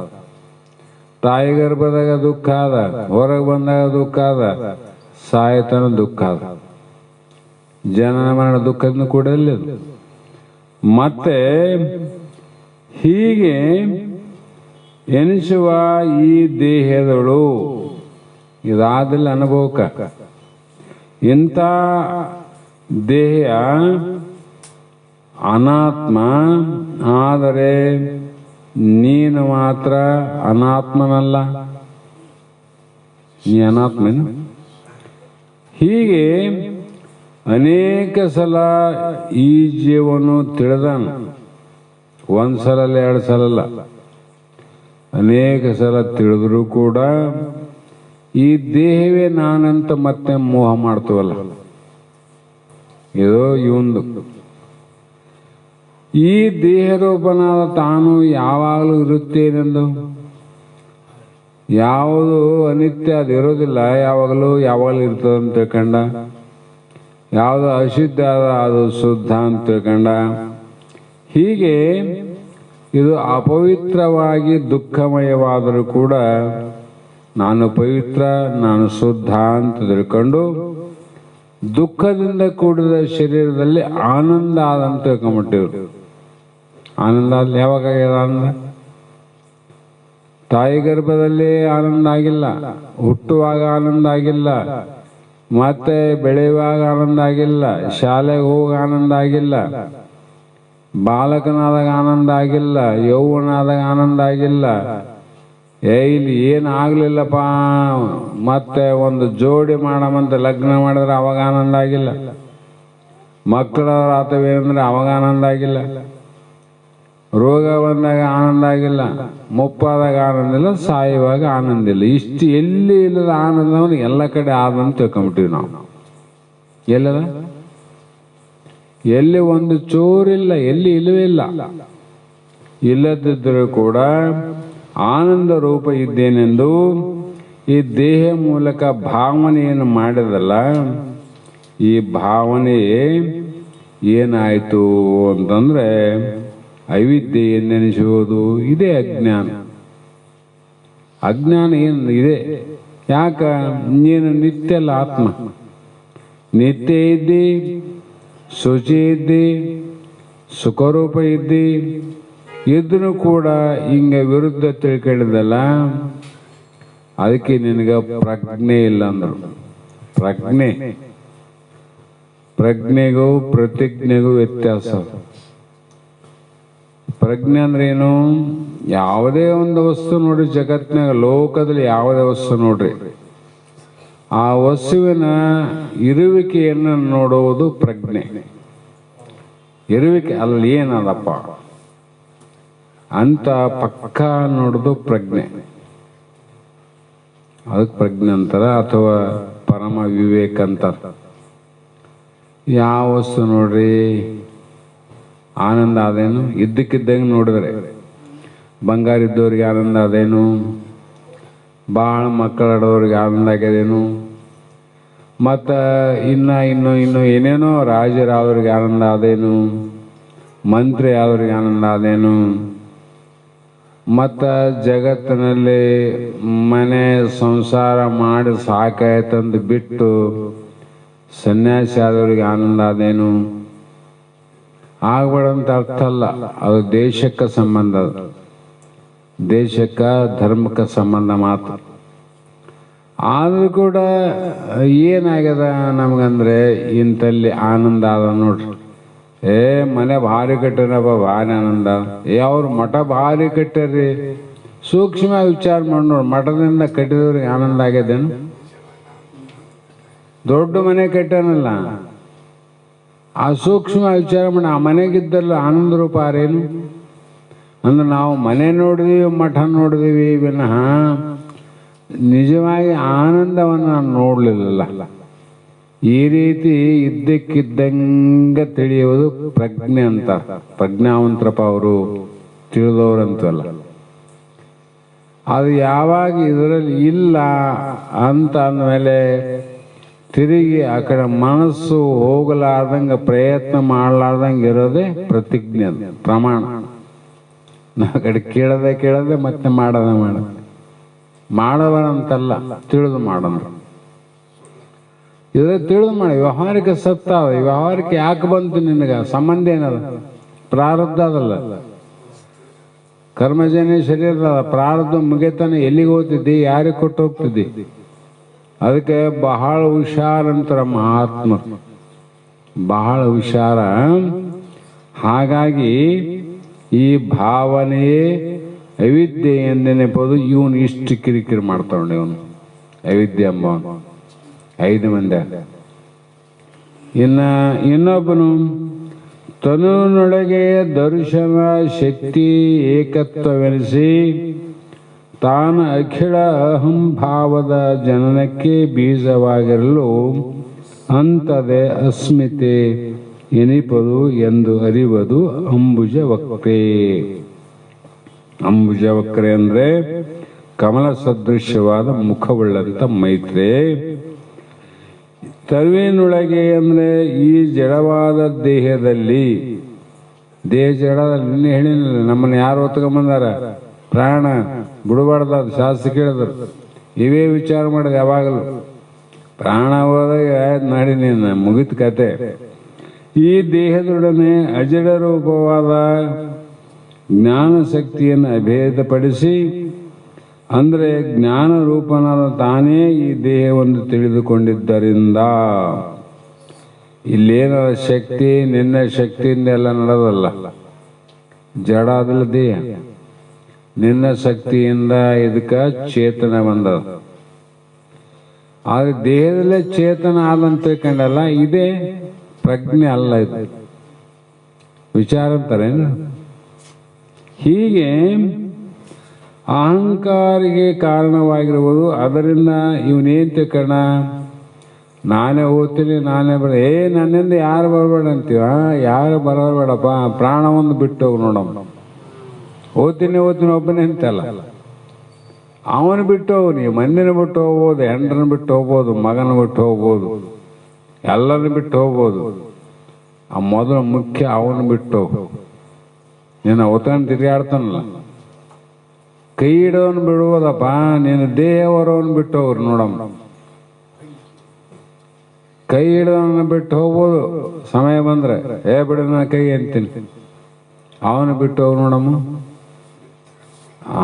ತಾಯಿ ಗರ್ಭದಾಗ ದುಃಖ ಅದ, ಹೊರಗೆ ಬಂದಾಗ ದುಃಖ ಅದ, ಸಾಯತನ ದುಃಖ ಅದ. ಜನನ ಮರಣ ದುಃಖದಿಂದ ಕೂಡ ಇಲ್ಲ. ಮತ್ತೆ ಹೀಗೆ ಎನಿಸುವ ಈ ದೇಹದಳು ಇದಾದಿಲ್ಲ ಅನುಭವಕ್ಕ. ಇಂಥ ದೇಹ ಅನಾತ್ಮ, ಆದರೆ ನೀನು ಮಾತ್ರ ಅನಾತ್ಮನಲ್ಲ. ನೀ ಅನಾತ್ಮನು. ಹೀಗೆ ಅನೇಕ ಸಲ ಈ ಜೀವನು ತಿಳಿದಾನ. ಒಂದ್ಸಲ ಎರಡು ಸಲ ಅಲ್ಲ, ಅನೇಕ ಸಲ ತಿಳಿದ್ರು ಕೂಡ ಈ ದೇಹವೇ ನಾನಂತ ಮತ್ತೆ ಮೋಹ ಮಾಡ್ತೀವಲ್ಲ. ಇದು ಇವಂದು. ಈ ದೇಹರೂಪನಾದ ತಾನು ಯಾವಾಗಲೂ ಇರುತ್ತೇನೆಂದು, ಯಾವುದು ಅನಿತ್ಯ ಅದು ಇರೋದಿಲ್ಲ, ಯಾವಾಗಲೂ ಇರ್ತದಂತ ತಿಳ್ಕೊಂಡ. ಯಾವುದು ಅಶುದ್ಧ ಅದ ಅದು ಶುದ್ಧ ಅಂತ ತಿಳ್ಕೊಂಡ. ಹೀಗೆ ಇದು ಅಪವಿತ್ರವಾಗಿ ದುಃಖಮಯವಾದರೂ ಕೂಡ ನಾನು ಪವಿತ್ರ, ನಾನು ಶುದ್ಧ ಅಂತ ತಿಳ್ಕೊಂಡು ದುಃಖದಿಂದ ಕೂಡಿದ ಶರೀರದಲ್ಲಿ ಆನಂದ ಆದಂತ ತಿಳ್ಕೊಂಬಿಟ್ಟಿವ್ರು. ಆನಂದ ಅಲ್ಲಿ ಯಾವಾಗ ಆನಂದ? ತಾಯಿ ಗರ್ಭದಲ್ಲಿ ಆನಂದ ಆಗಿಲ್ಲ, ಹುಟ್ಟುವಾಗ ಆನಂದ ಆಗಿಲ್ಲ, ಮತ್ತೆ ಬೆಳೆಯುವಾಗ ಆನಂದ ಆಗಿಲ್ಲ, ಶಾಲೆಗೆ ಹೋಗಿ ಆನಂದ ಆಗಿಲ್ಲ, ಬಾಲಕನಾದಾಗ ಆನಂದ ಆಗಿಲ್ಲ, ಯೌವನಾದಾಗ ಆನಂದ ಆಗಿಲ್ಲ. ಇಲ್ಲಿ ಏನಾಗ್ಲಿಲ್ಲಪ್ಪ, ಮತ್ತೆ ಒಂದು ಜೋಡಿ ಮಾಡಮಂತ ಲಗ್ನ ಮಾಡಿದ್ರೆ ಅವಾಗ ಆನಂದ ಆಗಿಲ್ಲ. ಮಕ್ಕಳ ಆತವೇನಂದ್ರೆ ಅವಾಗ ಆನಂದ ಆಗಿಲ್ಲ. ರೋಗ ಬಂದಾಗ ಆನಂದ ಆಗಿಲ್ಲ, ಮುಪ್ಪಾದಾಗ ಆನಂದ ಇಲ್ಲ, ಸಾಯುವಾಗ ಆನಂದ ಇಲ್ಲ. ಇಷ್ಟು ಎಲ್ಲಿ ಇಲ್ಲದ ಆನಂದವನ್ನು ಎಲ್ಲ ಕಡೆ ಆದಂತ ತಿಳ್ಕೊಂಬಿಟ್ಟಿವಿ ನಾವು. ಎಲ್ಲದ? ಎಲ್ಲಿ ಒಂದು ಚೂರಿಲ್ಲ, ಎಲ್ಲಿ ಇಲ್ಲವೇ ಇಲ್ಲ. ಇಲ್ಲದಿದ್ದರೂ ಕೂಡ ಆನಂದ ರೂಪ ಇದ್ದೇನೆಂದು ಈ ದೇಹ ಮೂಲಕ ಭಾವನೆಯನ್ನು ಮಾಡಿದಲ್ಲ, ಈ ಭಾವನೆ ಏನಾಯಿತು ಅಂತಂದರೆ ಅವಿದ್ಯೆ ಎಂದೆನಿಸುವುದು ಇದೇ ಅಜ್ಞಾನ. ಅಜ್ಞಾನ ಏನು ಇದೆ? ಯಾಕ? ನೀನು ನಿತ್ಯ ಅಲ್ಲ, ಆತ್ಮ ನಿತ್ಯ ಇದ್ದಿ, ಶುಚಿ ಇದ್ದಿ, ಸುಖರೂಪ ಇದ್ದಿ, ಇದ್ರೂ ಕೂಡ ಹಿಂಗೆ ವಿರುದ್ಧ ತಿಳ್ಕೊಂಡಿದ್ದಲ್ಲ, ಅದಕ್ಕೆ ನಿನಗೆ ಪ್ರಜ್ಞೆ ಇಲ್ಲ ಅಂದರು. ಪ್ರಜ್ಞೆಗೂ ಪ್ರತಿಜ್ಞೆಗೂ ವ್ಯತ್ಯಾಸ. ಪ್ರಜ್ಞೆ ಅಂದ್ರೆ ಏನು? ಯಾವುದೇ ಒಂದು ವಸ್ತು ನೋಡ್ರಿ, ಜಗತ್ತಿನಾಗ ಲೋಕದಲ್ಲಿ ಯಾವುದೇ ವಸ್ತು ನೋಡ್ರಿ, ಆ ವಸ್ತುವಿನ ಇರುವಿಕೆಯನ್ನು ನೋಡುವುದು ಪ್ರಜ್ಞೆ. ಇರುವಿಕೆ ಅಲ್ಲಿ ಏನದಪ್ಪ ಅಂತ ಪಕ್ಕ ನೋಡೋದು ಪ್ರಜ್ಞೆ. ಅದಕ್ಕೆ ಪ್ರಜ್ಞೆ ಅಂತಾರ, ಅಥವಾ ಪರಮ ವಿವೇಕ ಅಂತಾರ. ಯಾವ ವಸ್ತು ನೋಡ್ರಿ ಆನಂದ ಆದೇನು? ಇದ್ದಕ್ಕಿದ್ದಂಗೆ ನೋಡಿದ್ರೆ ಬಂಗಾರ ಇದ್ದವ್ರಿಗೆ ಆನಂದ ಆದೇನು? ಭಾಳ ಮಕ್ಕಳಾಡೋರಿಗೆ ಆನಂದ ಆಗ್ಯದೇನು? ಮತ್ತು ಇನ್ನು ಏನೇನೋ ರಾಜರಾದವ್ರಿಗೆ ಆನಂದ ಆದೇನು? ಮಂತ್ರಿ ಆದವ್ರಿಗೆ ಆನಂದ ಆದೇನು? ಮತ್ತು ಜಗತ್ತಿನಲ್ಲಿ ಮನೆ ಸಂಸಾರ ಮಾಡಿ ಸಾಕಾಯ್ತಂದು ಬಿಟ್ಟು ಸನ್ಯಾಸಿ ಆದವ್ರಿಗೆ ಆನಂದ ಆದೇನು? ಆಗ್ಬೇಡಂತ ಅರ್ಥ ಅಲ್ಲ, ಅದು ದೇಶಕ್ಕೆ ಸಂಬಂಧ, ದೇಶಕ್ಕೆ ಧರ್ಮಕ್ಕೆ ಸಂಬಂಧ ಮಾತ್ರ. ಆದರೂ ಕೂಡ ಏನಾಗ್ಯದ ನಮಗಂದ್ರೆ ಇಂಥಲ್ಲಿ ಆನಂದ ಆದ ನೋಡ್ರಿ. ಮನೆ ಭಾರಿ ಕಟ್ಟ್ಯಾರಪ್ಪ, ಭಾರಿ ಆನಂದ. ಅವ್ರ ಮಠ ಭಾರಿ ಕಟ್ಟ್ಯಾರ್ರಿ. ಸೂಕ್ಷ್ಮ ವಿಚಾರ ಮಾಡಿ ನೋಡಿ, ಮಠದಿಂದ ಕಟ್ಟಿದವ್ರಿಗೆ ಆನಂದ ಆಗ್ಯದೇನು? ದೊಡ್ಡ ಮನೆ ಕಟ್ಟಾನಲ್ಲ, ಆ ಸೂಕ್ಷ್ಮ ವಿಚಾರ ಮಾಡಿ ಆ ಮನೆಗಿದ್ದಲ್ಲ ಆನಂದ ರೂಪ ಆರೇನು? ಅಂದ್ರೆ ನಾವು ಮನೆ ನೋಡಿದೀವಿ, ಮಠ ನೋಡಿದೀವಿ ವಿನಃ ನಿಜವಾಗಿ ಆನಂದವನ್ನು ನಾನು ನೋಡಲಿಲ್ಲ. ಈ ರೀತಿ ಇದ್ದಕ್ಕಿದ್ದಂಗೆ ತಿಳಿಯುವುದು ಪ್ರಜ್ಞೆ ಅಂತ. ಪ್ರಜ್ಞಾವಂತರಪ್ಪ ಅವರು, ತಿಳಿದವ್ರಂತಲ್ಲ. ಅದು ಯಾವಾಗ ಇದರಲ್ಲಿ ಇಲ್ಲ ಅಂತ ಅಂದಮೇಲೆ ತಿರುಗಿ ಆ ಕಡೆ ಮನಸ್ಸು ಹೋಗಲಾರ್ದಂಗೆ, ಪ್ರಯತ್ನ ಮಾಡಲಾರ್ದಂಗೆ ಇರೋದೇ ಪ್ರತಿಜ್ಞೆ, ಪ್ರಮಾಣ. ನಾವು ಕಡೆ ಕೇಳದೆ ಮತ್ತೆ ಮಾಡಬಾರಂತಲ್ಲ, ತಿಳಿದು ಮಾಡೋಣ. ಇದ್ರೆ ತಿಳಿದು ಮಾಡಿ. ವ್ಯವಹಾರಿಕ ಸತ್ತ, ವ್ಯವಹಾರಕ್ಕೆ ಯಾಕೆ ಬಂತು ನಿನಗೆ? ಸಂಬಂಧ ಏನದ? ಪ್ರಾರಬ್ಧ ಅದಲ್ಲ, ಕರ್ಮಜನ್ಯ ಶರೀರ. ಪ್ರಾರಬ್ಧ ಮುಗಿತಾನೆ ಎಲ್ಲಿಗೆ ಹೋಗ್ತಿದ್ದಿ? ಯಾರಿಗೆ ಕೊಟ್ಟು ಹೋಗ್ತಿದ್ದಿ? ಅದಕ್ಕೆ ಬಹಳ ಹುಷಾರಂತರ ಮಹಾತ್ಮ, ಬಹಳ ಹುಷಾರ. ಹಾಗಾಗಿ ಈ ಭಾವನೆಯೇ ಅವಿದ್ಯೆ ಎಂದೆನೆಪದು. ಇವನು ಇಷ್ಟು ಕಿರಿಕಿರಿ ಮಾಡ್ತಾವಣ್ಣ, ಇವನು ಅವಿದ್ಯೆ ಎಂಬವನು. 5 ಮಂದಿ. ಇನ್ನೊಬ್ಬನು ತನುವಿನೊಳಗೆ ದರ್ಶನ ಶಕ್ತಿ ಏಕತ್ವವೆನಿಸಿ ತಾನು ಅಖಿಳ ಅಹಂಭಾವದ ಜನನಕ್ಕೆ ಬೀಜವಾಗಿರಲು ಅಂಥದೇ ಅಸ್ಮಿತೆ ಎನಿಪದು ಎಂದು ಅರಿವುದು ಅಂಬುಜವಕ್ರೆ. ಅಂಬುಜವಕ್ರೆ ಅಂದರೆ ಕಮಲ ಸದೃಶ್ಯವಾದ ಮುಖವುಳ್ಳಂತ ಮೈತ್ರೆ. ತರುವಿನೊಳಗೆ ಅಂದರೆ ಈ ಜಡವಾದ ದೇಹದಲ್ಲಿ, ದೇಹ ಜಡದಲ್ಲಿ ನಿನ್ನೆ ಹೇಳಿಲ್ಲ, ನಮ್ಮನ್ನು ಯಾರು ಹೊತ್ಕೊಂಬಂದಾರ? ಪ್ರಾಣ ಬಿಡಬಾರ್ದ, ಶಾಸ್ತ್ರ ಕೇಳಿದ್ರು. ಇವೇ ವಿಚಾರ ಮಾಡಿದೆ ಯಾವಾಗಲೂ. ಪ್ರಾಣ ಹೋದಾಗ ನಾಡಿ ನೀನು ಮುಗಿದ ಕತೆ. ಈ ದೇಹದೊಡನೆ ಅಜಡ ರೂಪವಾದ ಜ್ಞಾನ ಶಕ್ತಿಯನ್ನು ಅಭೇದಪಡಿಸಿ, ಅಂದರೆ ಜ್ಞಾನ ರೂಪನಾದ ತಾನೇ ಈ ದೇಹವನ್ನು ತಿಳಿದುಕೊಂಡಿದ್ದರಿಂದ, ಇಲ್ಲೇನಾದ ಶಕ್ತಿ ನಿನ್ನ ಶಕ್ತಿಯಿಂದ ಎಲ್ಲ ನಡೆದಲ್ಲ, ಜಡ ಅದಲ್ಲ ದೇಹ. ನಿನ್ನ ಶಕ್ತಿಯಿಂದ ಇದಕ್ಕೆ ಚೇತನ ಬಂದದ. ಆದರೆ ದೇಹದಲ್ಲೇ ಚೇತನ ಆದಂತ ತಿಳ್ಕೊಂಡಲ್ಲ, ಇದೇ ಪ್ರಜ್ಞೆ ಅಲ್ಲ, ಇದು ವಿಚಾರ ಅಂತಾರೇನು. ಹೀಗೆ ಅಹಂಕಾರಿಗೆ ಕಾರಣವಾಗಿರುವುದು. ಅದರಿಂದ ಇವನೇನು ತಿಳ್ಕಣ, ನಾನೇ ಓದ್ತೀನಿ, ನಾನೇ ನನ್ನಿಂದ ಯಾರು ಬರಬೇಡ ಅಂತೀವ. ಯಾರು ಬರಬೇಡಪ್ಪ, ಪ್ರಾಣ ಒಂದು ಬಿಟ್ಟು ಹೋಗಿ ನೋಡಮ್ಮ. ಓದ್ತೀನಿ ಒಬ್ಬನೇ ಅಂತಲ್ಲ, ಅವನು ಬಿಟ್ಟು ಹೋಗಿ. ಮಂದಿನ ಬಿಟ್ಟು ಹೋಗ್ಬೋದು, ಹೆಂಡ್ರನ್ನ ಬಿಟ್ಟು ಹೋಗ್ಬೋದು, ಮಗನ ಬಿಟ್ಟು ಹೋಗ್ಬೋದು, ಎಲ್ಲರನ್ನು ಬಿಟ್ಟು ಹೋಗ್ಬೋದು. ಆ ಮೊದಲು ಮುಖ್ಯ ಅವನು ಬಿಟ್ಟು ಹೋಗು. ನೀನು ಅವತನ ತಿರುಗಾಡ್ತಾನಲ್ಲ, ಕೈ ಹಿಡೋನು ಬಿಡುವುದಪ್ಪ, ನೀನು ದೇವರವನು ಬಿಟ್ಟು ಹೋಗ್ರು ನೋಡಮ್ಮ. ಕೈ ಹಿಡೋನ ಬಿಟ್ಟು ಹೋಗ್ಬೋದು, ಸಮಯ ಬಂದ್ರೆ ಬಿಡು ನಾ ಕೈ ಅಂತೀನಿ, ಅವನು ಬಿಟ್ಟು ಹೋಗಿ ನೋಡಮ್ಮ.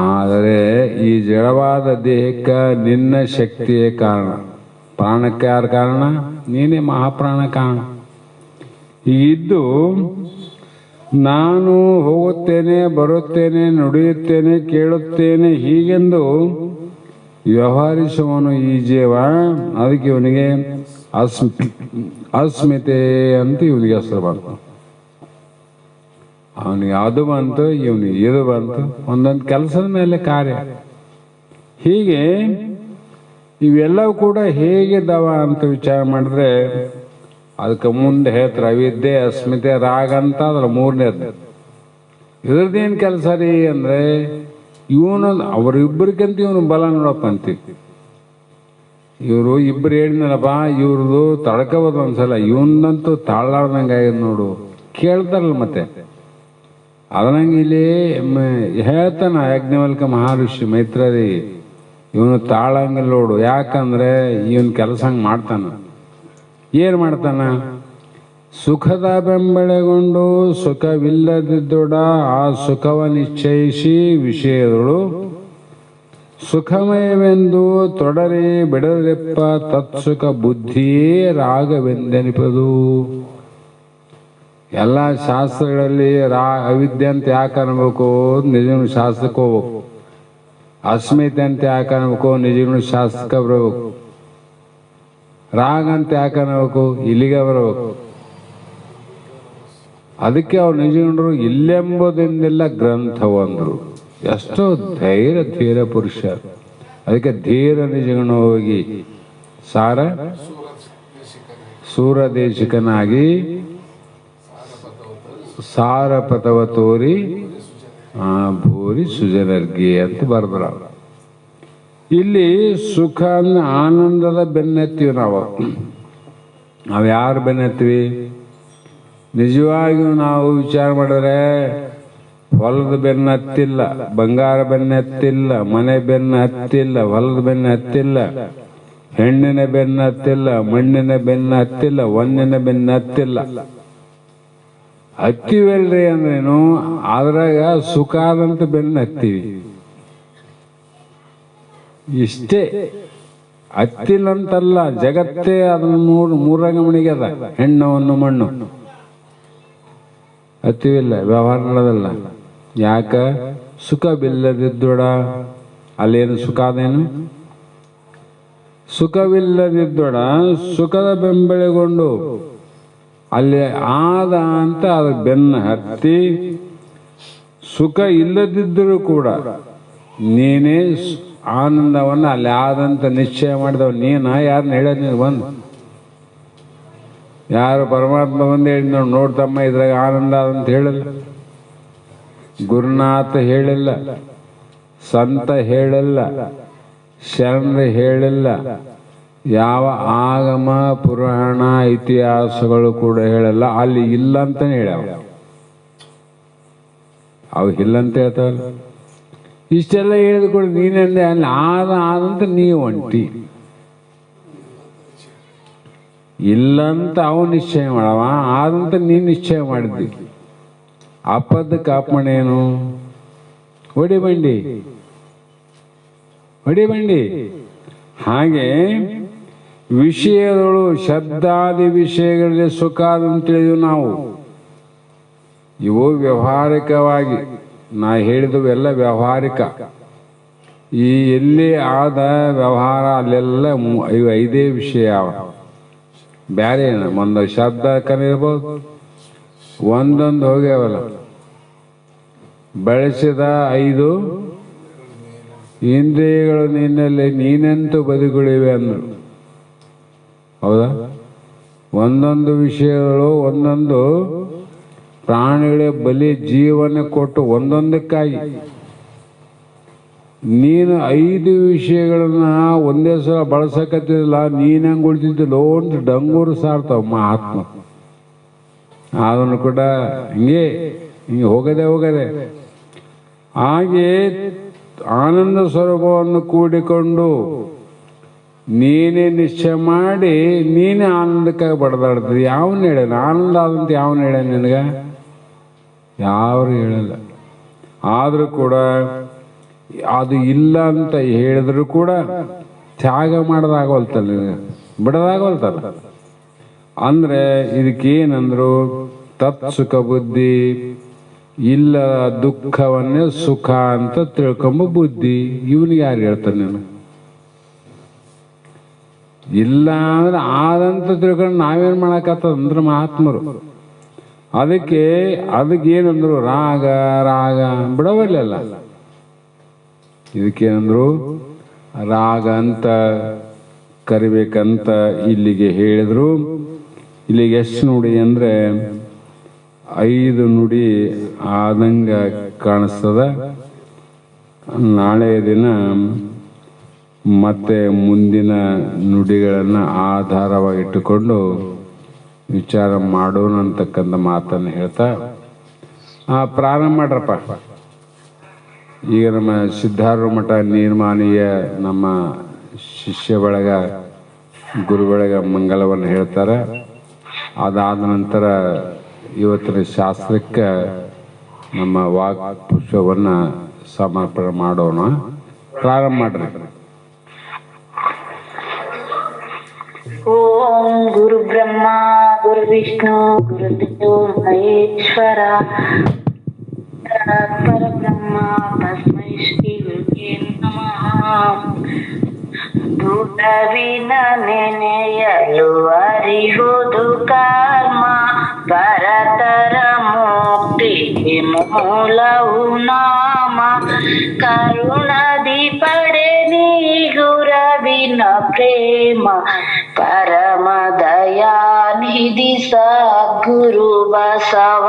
ಆದರೆ ಈ ಜಡವಾದ ದೇಹಕ್ಕೆ ನಿನ್ನ ಶಕ್ತಿಯೇ ಕಾರಣ. ಪ್ರಾಣಕ್ಕೆ ಯಾರು ಕಾರಣ? ನೀನೇ ಮಹಾಪ್ರಾಣ ಕಾರಣ. ಇದ್ದು ನಾನು ಹೋಗುತ್ತೇನೆ, ಬರುತ್ತೇನೆ, ನುಡಿಯುತ್ತೇನೆ, ಕೇಳುತ್ತೇನೆ ಹೀಗೆಂದು ವ್ಯವಹರಿಸುವನು ಈ ಜೀವ. ಅದಕ್ಕೆ ಇವನಿಗೆ ಅಸ್ಮಿತೆ ಅಂತ ಇವನಿಗೆ ಹೆಸರು ಬಂತು. ಅವನಿಗೆ ಅದು ಬಂತು, ಇವನಿಗೆ ಇದು ಬಂತು, ಒಂದೊಂದು ಕೆಲಸದ ಮೇಲೆ ಕಾರ್ಯ. ಹೀಗೆ ಇವೆಲ್ಲವೂ ಕೂಡ ಹೇಗಿದ್ದಾವ ಅಂತ ವಿಚಾರ ಮಾಡಿದ್ರೆ ಅದಕ್ಕೆ ಮುಂದೆ ಹೇಳ್ತಾರೆ ಅವಿದ್ಯೆ, ಅಸ್ಮಿತೆ, ರಾಗ ಅಂತ ಅದ್ರ ಮೂರನೇದು. ಇದ್ರದ್ದೇನು ಕೆಲಸ ರೀ ಅಂದರೆ ಇವನು ಅವರಿಬ್ಬರಿಗಿಂತ ಇವನು ಬಲ ನೋಡಪ್ಪ ಅಂತೀವಿ. ಇವರು ಇಬ್ಬರು ಹೇಳಿದ್ನಲ್ಲಪ್ಪ, ಇವ್ರದ್ದು ತಡ್ಕೋಬೋದು ಒಂದ್ಸಲ, ಇವನಂತೂ ತಾಳಾಡ್ದಂಗೆ ಆಗಿದೆ ನೋಡು, ಕೇಳ್ತಾರಲ್ಲ ಮತ್ತೆ. ಅದರಂಗೆ ಇಲ್ಲಿ ಹೇಳ್ತಾನ ಯಾಜ್ಞವಲ್ಕ ಮಹರ್ಷಿ ಮೈತ್ರಿ, ಇವನು ತಾಳಂಗಿಲ್ಲ ನೋಡು. ಯಾಕಂದ್ರೆ ಇವನ್ ಕೆಲಸ ಹಂಗೆ ಮಾಡ್ತಾನ. ಏನು ಮಾಡ್ತಾನ? ಸುಖದ ಬೆಂಬಳೆಗೊಂಡು ಸುಖವಿಲ್ಲದಿದ್ದೊಡ ಆ ಸುಖವ ನಿಶ್ಚಯಿಸಿ ವಿಷಯದಳು ಸುಖಮಯವೆಂದು ತೊಡರಿ ಬಿಡಲಿಪ್ಪ ತತ್ಸುಖ ಬುದ್ಧಿಯೇ ರಾಗವೆಂದೆನಿಪದು. ಎಲ್ಲ ಶಾಸ್ತ್ರಗಳಲ್ಲಿ ಅವಿದ್ಯೆ ಅಂತ ಯಾಕೆ ಅನ್ಬೇಕು? ನಿಜನು ಶಾಸ್ತ್ರಕ್ಕೆ ಹೋಗ್ಬೇಕು. ಅಸ್ಮಿತೆ ಅಂತ ಯಾಕೆ ಅನ್ಬೇಕು? ನಿಜನು ಶಾಸ್ತ್ರಕ್ಕೆ ಬರಬೇಕು. ರಾಗ ಅಂತ ಯಾಕೆ ಅನ್ಬೇಕು? ಇಲ್ಲಿಗೆ ಬರಬೇಕು. ಅದಕ್ಕೆ ಅವ್ರು ನಿಜಗಂಡರು ಇಲ್ಲೆಂಬುದೆಂದೆಲ್ಲ ಗ್ರಂಥವಂದರು. ಎಷ್ಟೋ ಧೀರ ಪುರುಷ. ಅದಕ್ಕೆ ಧೀರ ನಿಜಗಣ ಹೋಗಿ ಸೂರದೇಶಿಕನಾಗಿ ಸಾರಪಥವ ತೋರಿ ಭೂರಿ ಸುಜನರ್ಗಿ ಅಂತ ಬರೆದ್ರ. ಇಲ್ಲಿ ಸುಖ ಅಂದ್ರೆ ಆನಂದದ ಬೆನ್ನತ್ತೀವಿ ನಾವು. ಯಾರು ಬೆನ್ನತ್ತೀವಿ? ನಿಜವಾಗಿಯೂ ನಾವು ವಿಚಾರ ಮಾಡಿದ್ರೆ ಹೊಲದ ಬೆನ್ನ ಹತ್ತಿಲ್ಲ, ಬಂಗಾರ ಬೆನ್ನ ಹತ್ತಿಲ್ಲ, ಮನೆ ಬೆನ್ನ ಹತ್ತಿಲ್ಲ, ಹೊಲದ ಬೆನ್ನ ಹತ್ತಿಲ್ಲ, ಹೆಣ್ಣಿನ ಬೆನ್ನ ಹತ್ತಿಲ್ಲ, ಮಣ್ಣಿನ ಬೆನ್ನ ಹತ್ತಿಲ್ಲ, ಒಂದಿನ ಬೆನ್ನ ಹತ್ತಿಲ್ಲ. ಹತ್ತಿವಲ್ರಿ ಅಂದ್ರೇನು? ಅದ್ರಾಗ ಸುಖ ಆದಂತ ಬೆನ್ನ ಹತ್ತೀವಿ ಇಷ್ಟೇ. ಹತ್ತಿಲ್ಲ ಅಂತಲ್ಲ, ಜಗತ್ತೇ ಅದನ್ನ ಮೂರಂಗ ಮಣಿಗೆ ಅದ. ಹೆಣ್ಣವನ್ನು ಮಣ್ಣು ಹತ್ತಿವಿಲ್ಲ, ವ್ಯವಹಾರ ನಡೆದಲ್ಲ. ಯಾಕ? ಸುಖವಿಲ್ಲದಿದ್ದೊಡ. ಅಲ್ಲೇನು ಸುಖ ಅದೇನು? ಸುಖವಿಲ್ಲದಿದ್ದೊಡ ಸುಖದ ಬೆಂಬಳೆಗೊಂಡು ಅಲ್ಲಿ ಆದ ಅಂತ ಅದ ಬೆನ್ನ ಹತ್ತಿ, ಸುಖ ಇಲ್ಲದಿದ್ದರೂ ಕೂಡ ನೀನೇ ಆನಂದವನ್ನು ಅಲ್ಲಿ ಆದಂತ ನಿಶ್ಚಯ ಮಾಡಿದವ ನೀನ. ಯಾರನ್ನ ಹೇಳೋದು ನೀನು? ಬಂದು ಯಾರು ಪರಮಾತ್ಮ ಬಂದು ಹೇಳಿ ನೋಡ್ತಮ್ಮ ಇದ್ರಾಗ ಆನಂದ ಅಂತ ಹೇಳಿಲ್ಲ, ಗುರುನಾಥ ಹೇಳಿಲ್ಲ, ಸಂತ ಹೇಳಿಲ್ಲ, ಶರಣರು ಹೇಳಿಲ್ಲ, ಯಾವ ಆಗಮ ಪುರಾಣ ಇತಿಹಾಸಗಳು ಕೂಡ ಹೇಳಲ್ಲ. ಅಲ್ಲಿ ಇಲ್ಲ ಅಂತಾನೆ ಹೇಳ್ಯಾವ. ಅವು ಇಲ್ಲಂತ ಹೇಳ್ತಾವಲ್ಲ. ಇಷ್ಟೆಲ್ಲ ಹೇಳಿದ್ಕೊಡು ನೀನೆಂದೆ ಅಲ್ಲಿ ಆದಂತ ನೀವು ಒಂಟಿ. ಇಲ್ಲಂತ ಅವ ನಿಶ್ಚಯ ಮಾಡವ, ಆದಂತ ನೀನು ನಿಶ್ಚಯ ಮಾಡಿದ್ದಿ. ಅಪ್ಪದಕ್ಕೆ ಅಪ್ಪಣೇನು? ಹೊಡಿ ಬಂಡಿ. ಹಾಗೆ ವಿಷಯಗಳು ಶಬ್ದಾದಿ ವಿಷಯಗಳಲ್ಲಿ ಸುಖ ಅಂತ ತಿಳಿದ್ವಿ ನಾವು. ಇವು ವ್ಯವಹಾರಿಕವಾಗಿ ನಾ ಹೇಳಿದವು ಎಲ್ಲ ವ್ಯವಹಾರಿಕ. ಈ ಎಲ್ಲಿ ಆದ ವ್ಯವಹಾರ ಅಲ್ಲೆಲ್ಲ ಇವು 5 ವಿಷಯ. ಬ್ಯಾರೆ ಒಂದು ಶಬ್ದ ಕನಿರ್ಬೋದು, ಒಂದೊಂದು ಹೋಗ್ಯಾವಲ್ಲ. ಬಳಸಿದ 5 ಇಂದ್ರಿಯಗಳು ನಿನ್ನಲ್ಲಿ ನೀನೆಂತೂ ಬದುಕುಳಿವೆ ಅಂದರು. ಹೌದಾ? ಒಂದೊಂದು ವಿಷಯಗಳು ಒಂದೊಂದು ಪ್ರಾಣಿಗಳ ಬಲಿ ಜೀವನ ಕೊಟ್ಟು ಒಂದೊಂದಕ್ಕಾಗಿ ನೀನು 5 ವಿಷಯಗಳನ್ನ ಒಂದೇ ಸಲ ಬಳಸಕತ್ತಿಲ್ಲ, ನೀನ್ ಹೆಂಗ್ ಉಳಿತಿದ್ದಿಲ್ಲೋ ಅಂತ ಡಂಗೂರು ಸಾರ್ತಾವ ಮಹಾತ್ಮ. ಅದನ್ನು ಕೂಡ ಹಿಂಗೆ ಹೋಗದೆ ಹಾಗೆ ಆನಂದ ಸ್ವರೂಪವನ್ನು ಕೂಡಿಕೊಂಡು ನೀನೇ ನಿಶ್ಚಯ ಮಾಡಿ ನೀನೇ ಆನಂದಕ್ಕಾಗಿ ಬಡದಾಡ್ತದೆ. ಯಾವನ್ ಹೇಳ್ಯಾನ ಆನಂದ ಆದಂತ? ಯಾವನ್ ಹೇಳ್ಯಾನ ನಿನಗ? ಯಾರು ಹೇಳಲ್ಲ. ಆದರೂ ಕೂಡ ಅದು ಇಲ್ಲ ಅಂತ ಹೇಳಿದ್ರು ಕೂಡ ತ್ಯಾಗ ಮಾಡೋದಾಗೋಲ್ತಲ್ಲ, ಬಿಡೋದಾಗೋಲ್ತಲ್ಲ. ಅಂದ್ರೆ ಇದಕ್ಕೇನಂದ್ರು ತತ್ ಸುಖ ಬುದ್ಧಿ, ಇಲ್ಲ ದುಃಖವನ್ನೇ ಸುಖ ಅಂತ ತಿಳ್ಕೊಂಬ ಬುದ್ಧಿ. ಇವನಿಗೆ ಯಾರು ಹೇಳ್ತಾನೆ? ನೀನು ಇಲ್ಲ ಅಂದ್ರೆ ಆದಂತ ತಿಳ್ಕೊಂಡು ನಾವೇನ್ ಮಾಡಕತ್ತಂದ್ರೆ ಮಹಾತ್ಮರು ಅದಕ್ಕೇನಂದ್ರು ರಾಗ ಬಿಡವಲ್ಲ. ಇದಕ್ಕೇನಂದ್ರು ರಾಗ ಅಂತ ಕರಿಬೇಕಂತ ಇಲ್ಲಿಗೆ ಹೇಳಿದ್ರು. ಇಲ್ಲಿಗೆ ಎಷ್ಟು ನುಡಿ ಅಂದ್ರೆ 5 ನುಡಿ ಆದಂಗ ಕಾಣಿಸ್ತದ. ನಾಳೆಯ ದಿನ ಮತ್ತೆ ಮುಂದಿನ ನುಡಿಗಳನ್ನು ಆಧಾರವಾಗಿಟ್ಟುಕೊಂಡು ವಿಚಾರ ಮಾಡೋಣ ಅಂತಕ್ಕಂಥ ಮಾತನ್ನು ಹೇಳ್ತಾ ಪ್ರಾರಂಭ ಮಾಡ್ರಪ್ಪ. ಈಗ ನಮ್ಮ ಸಿದ್ಧಾರೂಢ ಮಠ ನಿರ್ಮಾಣೀಯ ನಮ್ಮ ಶಿಷ್ಯ ಬಳಗ ಗುರು ಬಳಗ ಮಂಗಲವನ್ನು ಹೇಳ್ತಾರೆ. ಅದಾದ ನಂತರ ಇವತ್ತಿನ ಶಾಸ್ತ್ರಕ್ಕೆ ನಮ್ಮ ವಾಕ್ ಪುಷ್ಪವನ್ನು ಸಮರ್ಪಣೆ ಮಾಡೋಣ. ಪ್ರಾರಂಭ ಮಾಡ್ರಿ. ಓಂ ಗುರು ಬ್ರಹ್ಮ ಗುರು ವಿಷ್ಣು ಗುರುದೇವೋ ಮಹೇಶ್ವರ ಪರಬ್ರಹ್ಮ ತಸ್ಮೈ ಶ್ರೀ ಗುರುವೇ ನಮಃ. ಭೂತವಿನ ನೆನೆಯಲು ಅರಿವುದು ಕರ್ಮ, ಪರತರ ಮುಕ್ತಿಗೆ ಮೂಲವು ನಾಮ. ಕರುಣದಿ ಪಡೆ ನೀ ಗುರವಿನ ಪ್ರೇಮ, ಪರಮ ದಯಾನಿಧಿ ಸದ್ಗುರು ಬಸವ.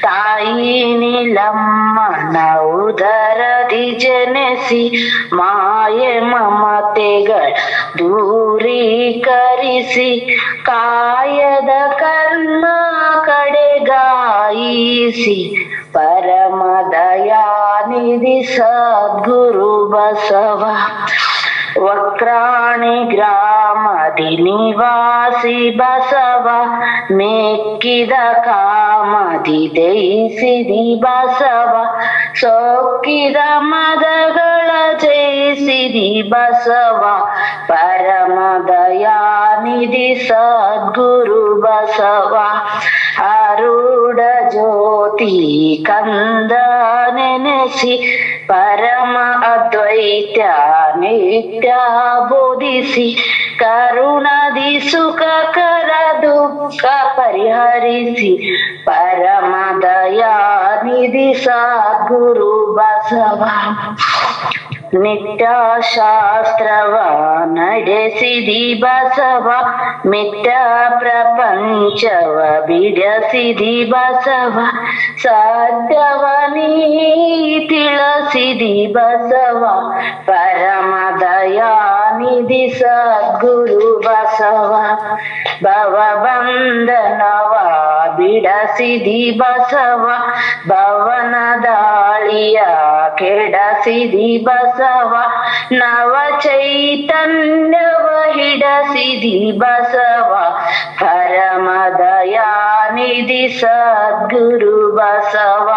ತಾಯಿ ನೀಲಮ್ಮನ ಉದರದಿ ಜನಿಸಿ ಮಾಯೆ ಮಮತೆಗಳ ದೂರೀಕರಿಸಿ, ಕಾಯದ ಕರ್ಮ ಕಡೆಗಾಯಿಸಿ, ಪರಮ ದಯಾನಿಧಿ ಸದ್ಗುರು ಬಸವ. ವಕ್ರಾಣಿ ಗ್ರಾಮದಿ ನಿವಾಸಿ ಬಸವ, ಮೆಕ್ಕಿದ ಕಾಮದಿ ದಯಿಸಿದಿ ಬಸವ. ಸೊಕ್ಕಿದ ಮದಗಳ ಜಯಿಸಿದಿ ಬಸವ, ಪರಮ ದಯಾನಿಧಿ ಸದ್ಗುರು ಬಸವ. ಆರೂಢ ಜ್ಯೋತಿ ಕಂದ ನೆನೆಸಿ, ಪರಮ ಅದ್ವೈತ ನಿತ್ಯ ಬೋಧಿಸಿ, ಕರುಣದಿ ಸುಖಕರ ದುಃಖ ಪರಿಹರಿಸಿ, ಪರಮ ದಯಾನಿಧಿ ಸದ್ಗುರು ಬಸವ. ನಿತ್ಯ ಶಾಸ್ತ್ರವ ನಡೆಸಿದಿ ಬಸವ, ಮಿಥ್ಯ ಪ್ರಪಂಚವ ಬಿಡಿಸಿದಿ ಬಸವ. ಸತ್ಯವ ನೀ ತಿಳಿಸಿದಿ ಬಸವ, ಪರಮ ದಯಾನಿಧಿ ಸದ್ಗುರು ಬಸವ. ಭವಬಂಧನವ ಬಿಡಸಿದಿ ಬಸವ, ಭವನ ದಾಳಿಯ ಕೆಡಸಿದಿ ಬಸವ. ನವ ಚೈತನ್ಯವ ಹಿಡಸಿದಿ ಬಸವ, ಪರಮ ದಯಾನಿಧಿ ಸದ್ಗುರು ಬಸವ.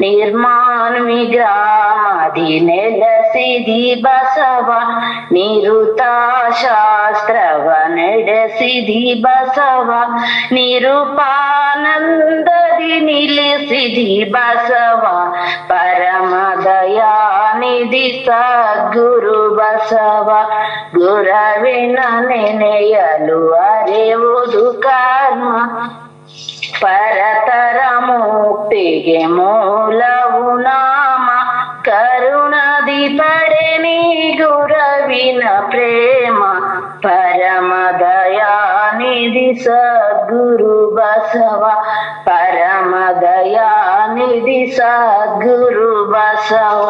ನಿರ್ಮಾನ್ವಿ ಗ್ರಾಮದಿ ನೆಲೆಸಿದಿ ಬಸವ, ನಿರುತ ಶಾಸ್ತ್ರವ ನಡೆಸಿದಿ ಬಸವ. ನಿರುಪಾನಂದದಿ ನಿಲ್ಲಿಸಿದಿ ಬಸವ, ಪರಮ ದಯಾನಿಧಿ ಸದ್ಗುರು ಬಸವ. ಗುರವಿನ ನೆನೆಯಲು ಅರಿವುದು ಕರ್ಮ, ಪರತರ ಮುಕ್ತಿಗೆ ಮೂಲವು ನಾಮ. ಕರುಣದಿ ಪಡೆ ನೀ ಗುರವಿನ ಪ್ರೇಮ, ಪರಮ ದಯಾನಿಧಿ ಸದ್ಗುರು ಬಸವ. ಪರಮ ದಯಾನಿಧಿ ಸದ್ಗುರು ಬಸವ.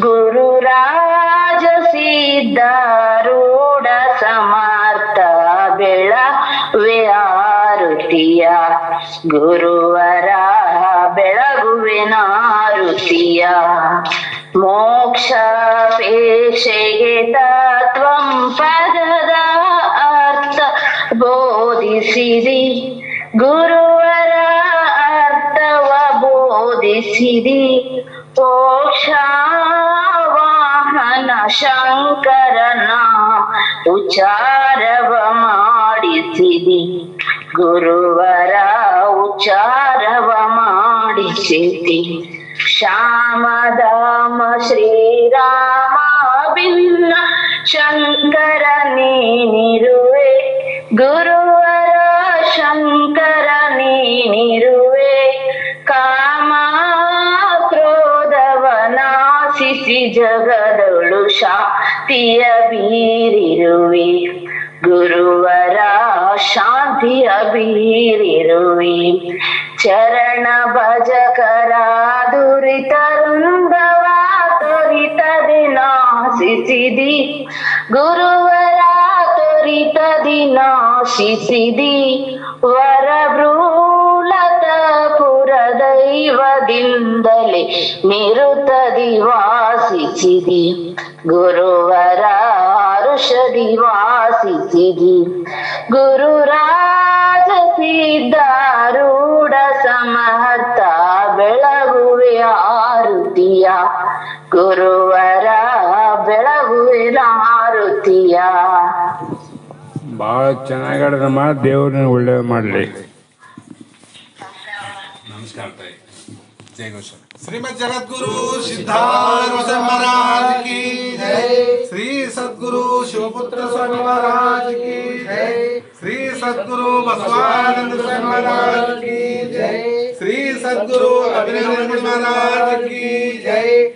ಗುರುರಾಜ ಸಿದ್ಧಾರೂಢ ಸಮರ್ಥ ಬೆಳಗುವೆ ಆರುತಿಯ ಗುರುವರ ಬೆಳಗುವೆನಾರುತಿಯ ಮೋಕ್ಷಪೇಕ್ಷೆಗೆ ತತ್ವಂ ಪದದ ಅರ್ಥ ಬೋಧಿಸಿದಿ ಗುರುವರ ಅರ್ಥವ ಬೋಧಿಸಿದಿ ಮೋಕ್ಷವಾಹನ ಶಂಕರನ ಉಚ್ಚಾರವ ಮಾಡಿಸಿದಿ ಗುರುವರ ಉಚ್ಚಾರವ ಮಾಡಿಸಿದಿ ಶ್ಯಾಮಧಾಮ ಶ್ರೀರಾಮ ಭಿನ್ನ ಶಂಕರ ನೀನಿರುವೆ ಗುರುವರ ಶಂಕರ ನೀನಿರುವೆ ಕಾಮ ಕ್ರೋಧವನಾಶಿಸಿ ಜಗದೊಳು ಶಾಂತಿಯ ಬೀರಿರುವೆ ಗುರುವರ ಶಾಂತಿಯ ಬೀರಿರುವೆ ಚರಣ ಭಜಕರ ದುರಿತರುಂದವ ತ್ವರಿತದಿ ನಾಶಿಸಿದಿ ಗುರುವರ ತ್ವರಿತದಿ ನಾಶಿಸಿದಿ ವರಭ್ರೂಲತಪುರ ದೈವದಿಂದಲೇ ನಿರುತದಿ ವಾಸಿಸಿದಿ ಗುರುವರ ಹರುಷದಿ ವಾಸಿಸಿದಿ ಗುರುರಾಜ ಸಿದ್ಧಾರೂಢ ಸಮರ್ಥ ಬೆಳಗುವೆ ಆರುತಿಯ ಗುರುವರ ಬೆಳಗುವೆ ಆರುತಿಯ. ಭಾಳ ಚೆನ್ನಾಗಿ ಆಡದಮ್ಮ. ದೇವ್ರನ್ನ ಒಳ್ಳೇದು ಮಾಡಲಿ. ನಮಸ್ಕಾರ ತಾಯಿ. ಜೈ ಗೋಶಾಲ. ಶ್ರೀಮದ್ ಜಗದ್ಗುರು ಸಿದ್ಧಾರೂಢ महाराज की जय. श्री सद्गुरु शिवपुत्र स्वामी महाराज की जय. श्री सद्गुरु बसवानंद स्वामी महाराज की जय. श्री सद्गुरु अभिनंदन महाराज की जय.